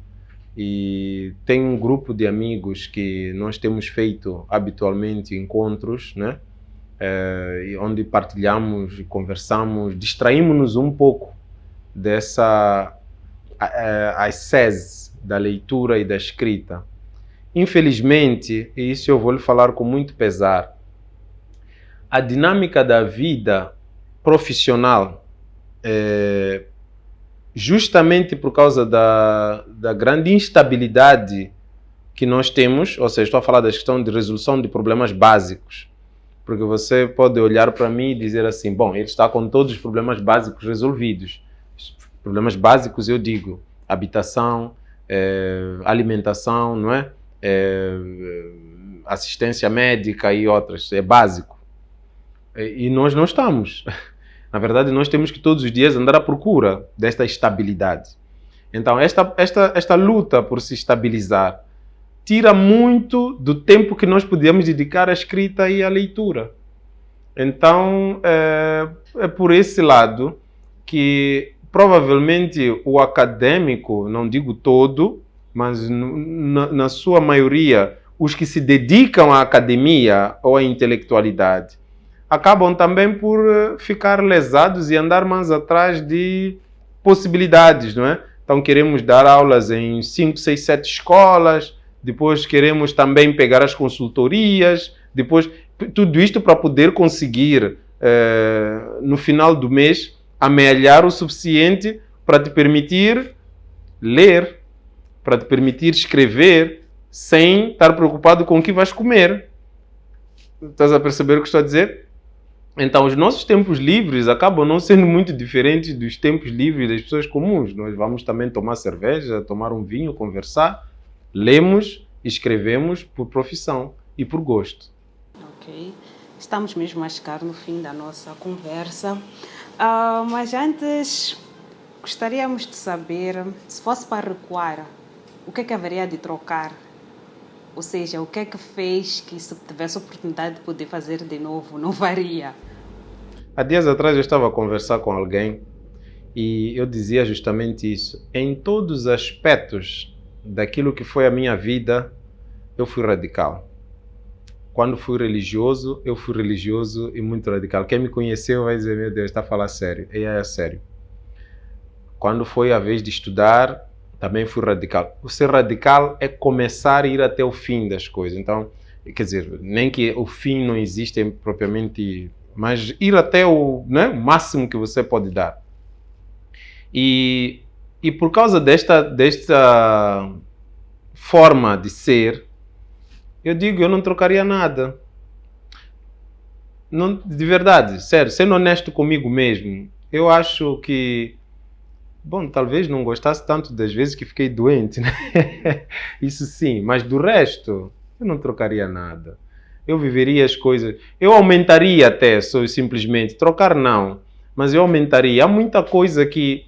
e tem um grupo de amigos que nós temos feito habitualmente encontros, né? Onde partilhamos e conversamos, distraímos-nos um pouco dessa ascese da leitura e da escrita. Infelizmente, e isso eu vou lhe falar com muito pesar, a dinâmica da vida profissional justamente por causa da grande instabilidade que nós temos, ou seja, estou a falar da questão de resolução de problemas básicos, porque você pode olhar para mim e dizer assim, bom, ele está com todos os problemas básicos resolvidos. Problemas básicos, eu digo, habitação, alimentação, não é? Assistência médica e outras, é básico. E nós não estamos. Na verdade, nós temos que todos os dias andar à procura desta estabilidade. Então, esta luta por se estabilizar tira muito do tempo que nós podíamos dedicar à escrita e à leitura. Então, é por esse lado que provavelmente o acadêmico, não digo todo, mas na sua maioria, os que se dedicam à academia ou à intelectualidade, acabam também por ficar lesados e andar mais atrás de possibilidades, não é? Então queremos dar aulas em 5, 6, 7 escolas, depois queremos também pegar as consultorias, depois tudo isto para poder conseguir, no final do mês, amealhar o suficiente para te permitir ler, para te permitir escrever, sem estar preocupado com o que vais comer. Estás a perceber o que estou a dizer? Então, os nossos tempos livres acabam não sendo muito diferentes dos tempos livres das pessoas comuns. Nós vamos também tomar cerveja, tomar um vinho, conversar, lemos, escrevemos por profissão e por gosto. Ok. Estamos mesmo a chegar no fim da nossa conversa. Mas antes, gostaríamos de saber, se fosse para recuar, o que haveria de trocar? Ou seja, o que é que fez que, se tivesse a oportunidade de poder fazer de novo, não faria? Há dias atrás eu estava a conversar com alguém e eu dizia justamente isso. Em todos os aspectos daquilo que foi a minha vida, eu fui radical. Quando fui religioso, eu fui religioso e muito radical. Quem me conheceu vai dizer, meu Deus, está a falar sério. E é sério. Quando foi a vez de estudar, também fui radical. O ser radical é começar a ir até o fim das coisas. Então, quer dizer, nem que o fim não existe propriamente, mas ir até o máximo que você pode dar. E por causa desta forma de ser, eu digo, eu não trocaria nada. não, de verdade, sério, sendo honesto comigo mesmo, eu acho que, bom, talvez não gostasse tanto das vezes que fiquei doente, né? Isso sim, mas do resto, eu não trocaria nada. Eu viveria as coisas, eu aumentaria até, só simplesmente, trocar não, mas eu aumentaria. Há muita coisa que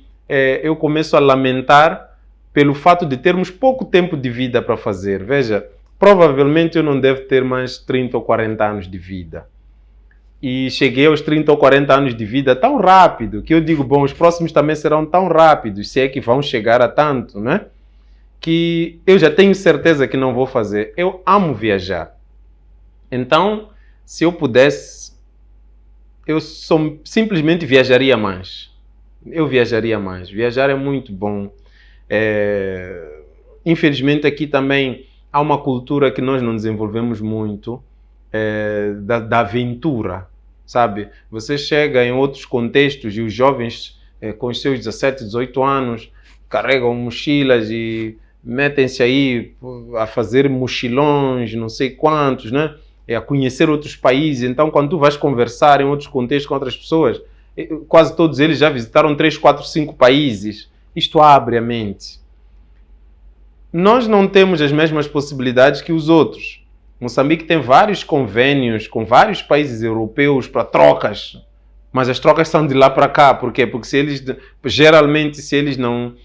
eu começo a lamentar pelo fato de termos pouco tempo de vida para fazer. Veja, provavelmente eu não devo ter mais 30 ou 40 anos de vida. E cheguei aos 30 ou 40 anos de vida tão rápido, que eu digo, bom, os próximos também serão tão rápidos, se é que vão chegar a tanto, né? Que eu já tenho certeza que não vou fazer. Eu amo viajar. Então, se eu pudesse, eu simplesmente viajaria mais. Eu viajaria mais. Viajar é muito bom. Infelizmente aqui também há uma cultura que nós não desenvolvemos muito, da aventura, sabe? Você chega em outros contextos e os jovens com os seus 17, 18 anos carregam mochilas e metem-se aí a fazer mochilões, não sei quantos, né? A conhecer outros países. Então, quando tu vais conversar em outros contextos com outras pessoas, quase todos eles já visitaram 3, 4, 5 países. Isto abre a mente. Nós não temos as mesmas possibilidades que os outros. Moçambique tem vários convênios com vários países europeus para trocas, mas as trocas são de lá para cá. Por quê? Porque geralmente, se eles não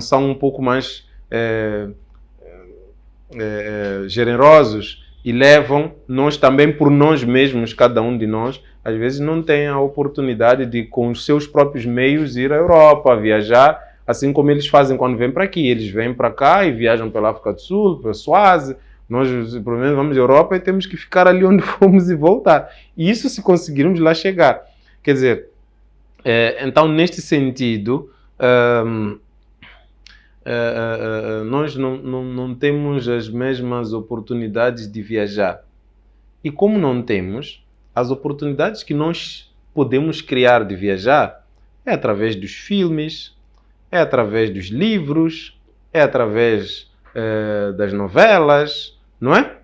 são um pouco mais generosos e levam, nós também por nós mesmos, cada um de nós, às vezes não tem a oportunidade de, com os seus próprios meios, ir à Europa, viajar, assim como eles fazem quando vêm para aqui. Eles vêm para cá e viajam pela África do Sul, pela Suácia. Nós, pelo menos, vamos à Europa e temos que ficar ali onde fomos e voltar. E isso se conseguirmos lá chegar. Quer dizer, então, neste sentido, nós não temos as mesmas oportunidades de viajar. E como não temos, as oportunidades que nós podemos criar de viajar é através dos filmes, é através dos livros, é através das novelas, não é?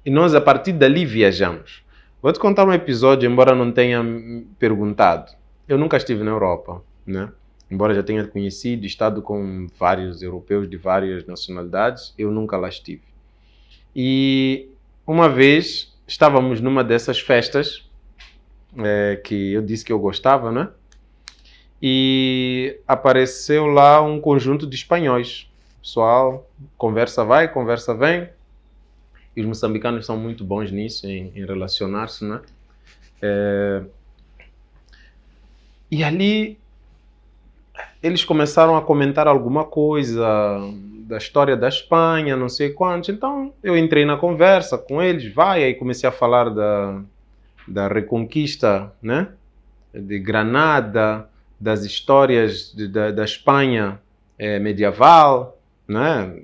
E nós a partir dali viajamos. Vou-te contar um episódio, embora não tenha perguntado. Eu nunca estive na Europa, né? Embora já tenha conhecido, estado com vários europeus de várias nacionalidades, eu nunca lá estive. E uma vez estávamos numa dessas festas que eu disse que eu gostava, né? E apareceu lá um conjunto de espanhóis. Pessoal, conversa vai, conversa vem. E os moçambicanos são muito bons nisso, em relacionar-se, né? E ali eles começaram a comentar alguma coisa da história da Espanha, não sei quantos. Então eu entrei na conversa com eles, aí comecei a falar da Reconquista, né? De Granada, das histórias da Espanha medieval, né?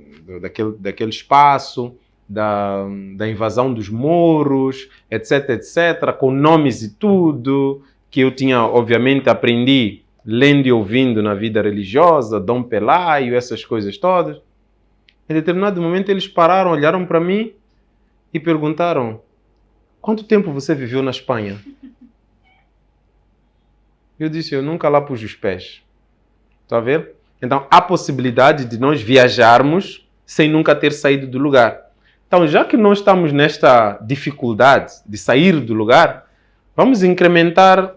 daquele espaço, da invasão dos mouros, etc, etc, com nomes e tudo, que eu tinha, obviamente, aprendi lendo e ouvindo na vida religiosa, Dom Pelaio, essas coisas todas. Em determinado momento eles pararam, olharam para mim e perguntaram: quanto tempo você viveu na Espanha? Eu disse: eu nunca lá pus os pés. Está a ver? Então há possibilidade de nós viajarmos sem nunca ter saído do lugar. Então, já que nós estamos nesta dificuldade de sair do lugar, vamos incrementar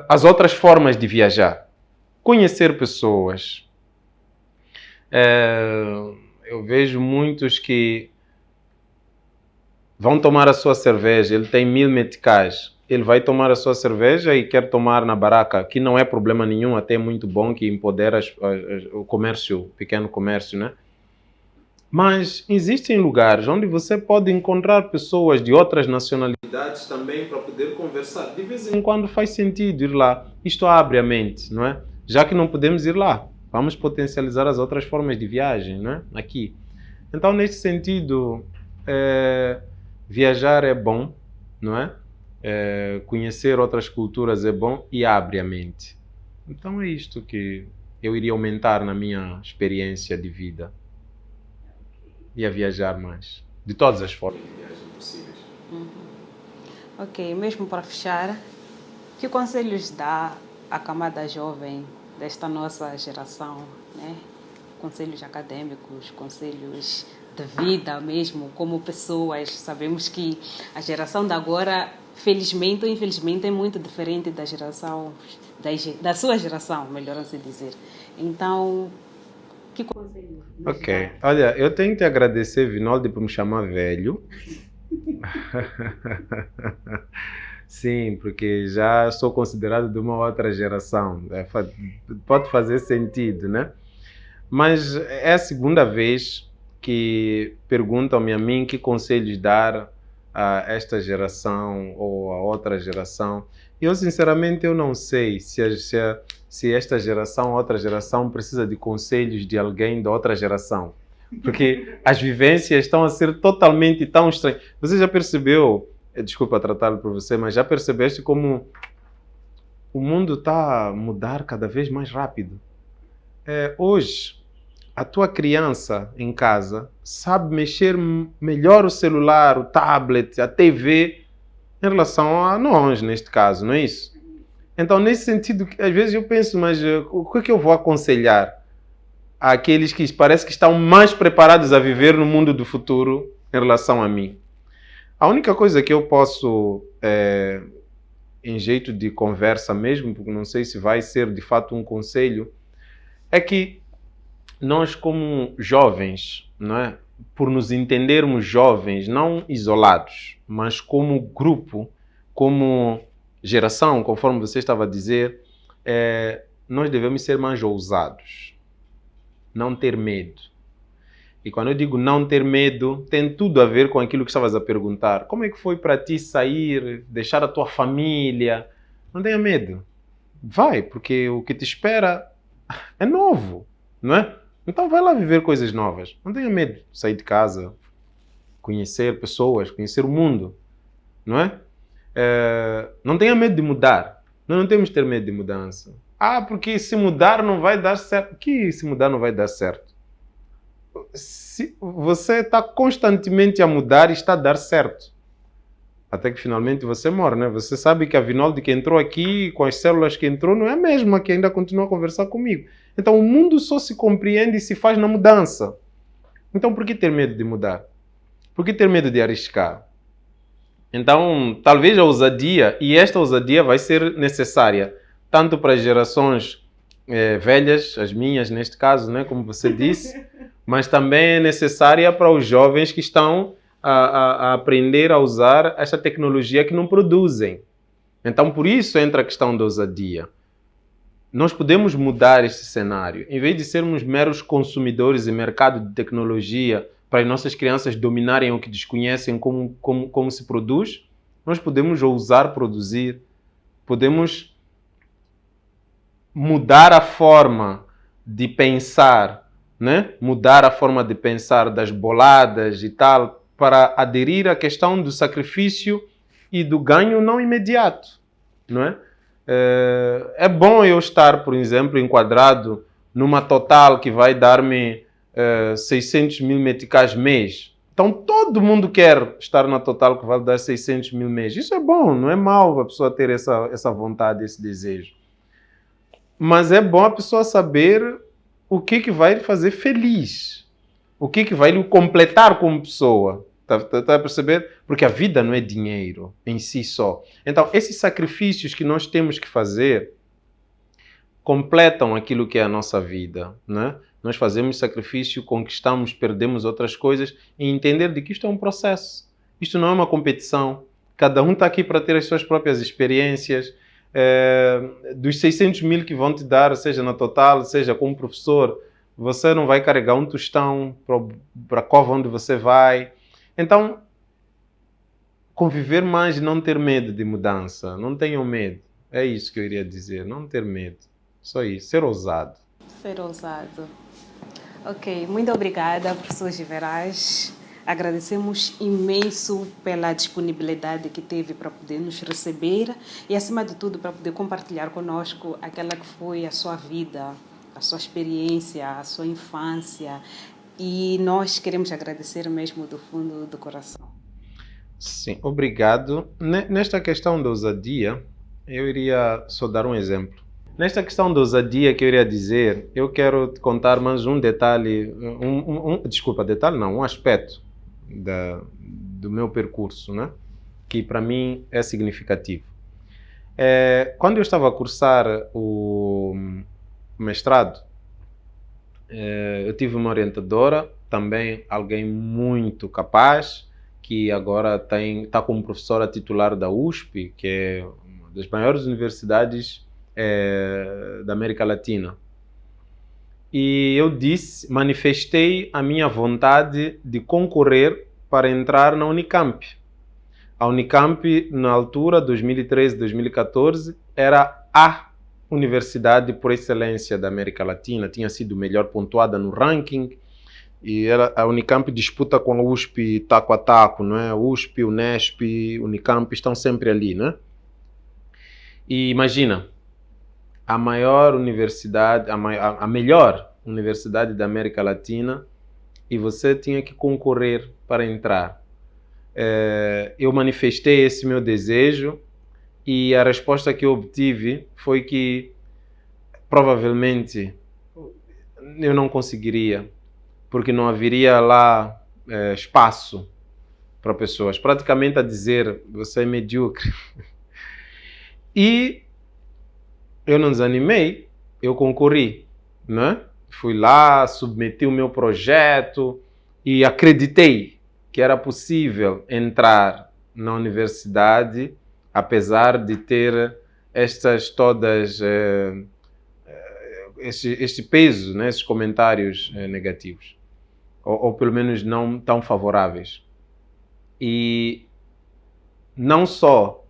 as outras formas de viajar. Conhecer pessoas. Eu vejo muitos que vão tomar a sua cerveja, ele tem 1000 meticais, ele vai tomar a sua cerveja e quer tomar na baraca, que não é problema nenhum, até muito bom, que empodera o comércio, o pequeno comércio, né? Mas existem lugares onde você pode encontrar pessoas de outras nacionalidades também para poder conversar. De vez em quando faz sentido ir lá. Isto abre a mente, não é? Já que não podemos ir lá, vamos potencializar as outras formas de viagem, não é? Aqui. Então, nesse sentido, viajar é bom, não é? Conhecer outras culturas é bom e abre a mente. Então é isto que eu iria aumentar na minha experiência de vida. E a viajar mais. De todas as formas de viagem possíveis. Ok, mesmo para fechar, que conselhos dá à camada jovem desta nossa geração, né? Conselhos acadêmicos, conselhos de vida mesmo, como pessoas. Sabemos que a geração de agora, felizmente ou infelizmente, é muito diferente da geração, da sua geração, melhor assim dizer. Então, que conselhos? Ok. Olha, eu tenho que te agradecer, Vinaldi, por me chamar velho. Sim, porque já sou considerado de uma outra geração. Pode fazer sentido, né? Mas é a segunda vez que perguntam-me a mim que conselhos dar a esta geração ou a outra geração. E eu, sinceramente, eu não sei se esta geração ou outra geração precisa de conselhos de alguém da outra geração. Porque as vivências estão a ser totalmente tão estranhas. Você já percebeu, desculpa tratá-lo por você, mas já percebeste como o mundo está a mudar cada vez mais rápido? Hoje, a tua criança em casa sabe mexer melhor o celular, o tablet, a TV, em relação a nós, neste caso, não é isso? Então, nesse sentido, às vezes eu penso, mas o que é que eu vou aconselhar àqueles que parece que estão mais preparados a viver no mundo do futuro em relação a mim? A única coisa que eu posso, em jeito de conversa mesmo, porque não sei se vai ser de fato um conselho, é que nós como jovens, não é? Por nos entendermos jovens, não isolados, mas como grupo, como geração, conforme você estava a dizer, nós devemos ser mais ousados, não ter medo. E quando eu digo não ter medo, tem tudo a ver com aquilo que estavas a perguntar. Como é que foi para ti sair, deixar a tua família? Não tenha medo. Vai, porque o que te espera é novo, não é? Então vai lá viver coisas novas. Não tenha medo de sair de casa, conhecer pessoas, conhecer o mundo, não é? Não tenha medo de mudar. Nós não temos que ter medo de mudança. Porque se mudar não vai dar certo. Que se mudar não vai dar certo? Se você está constantemente a mudar e está a dar certo. Até que finalmente você morre, né? Você sabe que a Vinaldi que entrou aqui, com as células que entrou, não é a mesma que ainda continua a conversar comigo. Então o mundo só se compreende e se faz na mudança. Então por que ter medo de mudar? Por que ter medo de arriscar? Então talvez a ousadia, e esta ousadia vai ser necessária, tanto para as gerações velhas, as minhas neste caso, né, como você disse, mas também é necessária para os jovens que estão a aprender a usar esta tecnologia que não produzem. Então, por isso entra a questão da ousadia. Nós podemos mudar este cenário. Em vez de sermos meros consumidores em mercado de tecnologia para as nossas crianças dominarem o que desconhecem como se produz, nós podemos ousar produzir, podemos mudar a forma de pensar, né? Mudar a forma de pensar das boladas e tal, para aderir à questão do sacrifício e do ganho não imediato, não é? É bom eu estar, por exemplo, enquadrado numa Total que vai dar-me 600 mil meticais mês. Então todo mundo quer estar na Total que vai dar 600 mil mês. Isso é bom, não é mau a pessoa ter essa vontade, esse desejo. Mas é bom a pessoa saber o que vai fazer feliz. O que vai lhe completar como pessoa. Tá a perceber? Porque a vida não é dinheiro em si só. Então, esses sacrifícios que nós temos que fazer completam aquilo que é a nossa vida, né? Nós fazemos sacrifício, conquistamos, perdemos outras coisas e entender de que isto é um processo. Isto não é uma competição. Cada um está aqui para ter as suas próprias experiências. Dos 600 mil que vão te dar, seja na Total, seja como professor, você não vai carregar um tostão para a cova onde você vai. Então, conviver mais e não ter medo de mudança. Não tenham medo. É isso que eu iria dizer. Não ter medo. Só isso. Ser ousado. Ser ousado. Ok. Muito obrigada, professor Giveraz. Agradecemos imenso pela disponibilidade que teve para poder nos receber e, acima de tudo, para poder compartilhar conosco aquela que foi a sua vida, a sua experiência, a sua infância. E nós queremos agradecer mesmo do fundo do coração. Sim, obrigado. Nesta questão da ousadia, eu iria só dar um exemplo. Nesta questão da ousadia que eu iria dizer, eu quero te contar mais um detalhe, desculpa, detalhe não, um aspecto do meu percurso, né? Que para mim é significativo. Quando eu estava a cursar o mestrado, eu tive uma orientadora, também alguém muito capaz, que agora está como professora titular da USP, que é uma das maiores universidades da América Latina. E eu manifestei a minha vontade de concorrer para entrar na Unicamp. A Unicamp, na altura, 2013, 2014, era a universidade por excelência da América Latina, tinha sido melhor pontuada no ranking, e a Unicamp disputa com a USP taco a taco, não é? USP, Unesp, Unicamp estão sempre ali, né? E imagina, a maior universidade, a melhor universidade da América Latina, e você tinha que concorrer para entrar. Eu manifestei esse meu desejo e a resposta que eu obtive foi que provavelmente eu não conseguiria, porque não haveria lá espaço para pessoas, praticamente a dizer, você é medíocre. E eu não desanimei, eu concorri, né? Fui lá, submeti o meu projeto e acreditei que era possível entrar na universidade, apesar de ter estas todas este peso, né? Esses comentários negativos, ou pelo menos não tão favoráveis. E não só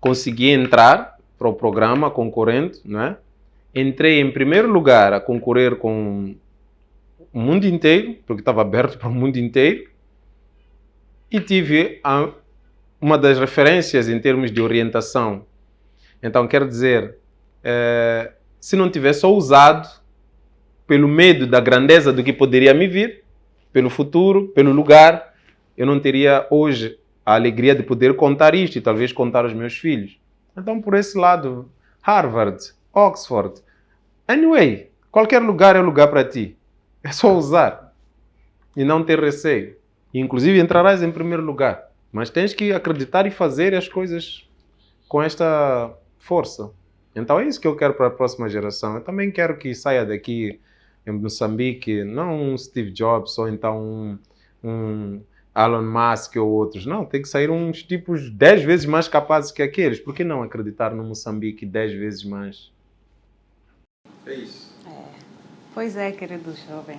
consegui entrar para o programa concorrente, né? Entrei em primeiro lugar a concorrer com o mundo inteiro, porque estava aberto para o mundo inteiro, e tive uma das referências em termos de orientação. Então, quero dizer, se não tivesse ousado, pelo medo da grandeza do que poderia me vir, pelo futuro, pelo lugar, eu não teria hoje a alegria de poder contar isto e talvez contar aos meus filhos. Então, por esse lado, Harvard, Oxford, anyway, qualquer lugar é lugar para ti. É só usar e não ter receio. E, inclusive, entrarás em primeiro lugar. Mas tens que acreditar e fazer as coisas com esta força. Então é isso que eu quero para a próxima geração. Eu também quero que saia daqui em Moçambique, não um Steve Jobs ou então um Elon Musk ou outros. Não, tem que sair uns tipos 10 vezes mais capazes que aqueles. Por que não acreditar no Moçambique 10 vezes mais? É isso. Pois é, querido jovem.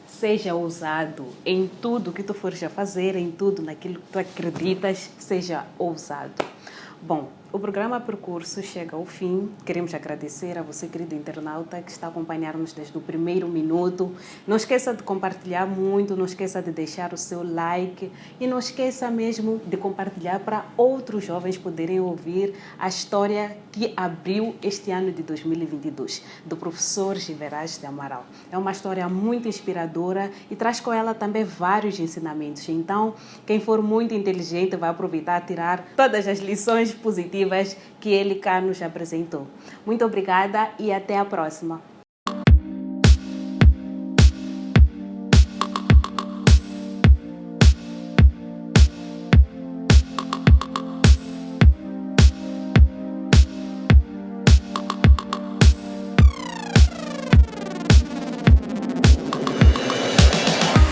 Seja ousado em tudo que tu fores a fazer, em tudo naquilo que tu acreditas, seja ousado. Bom, o programa Percurso chega ao fim. Queremos agradecer a você, querido internauta, que está a acompanhar-nos desde o primeiro minuto. Não esqueça de compartilhar muito, não esqueça de deixar o seu like e não esqueça mesmo de compartilhar para outros jovens poderem ouvir a história que abriu este ano de 2022, do professor Giveraz de Amaral. É uma história muito inspiradora e traz com ela também vários ensinamentos. Então, quem for muito inteligente vai aproveitar e tirar todas as lições positivas que ele cá nos apresentou. Muito obrigada e até a próxima.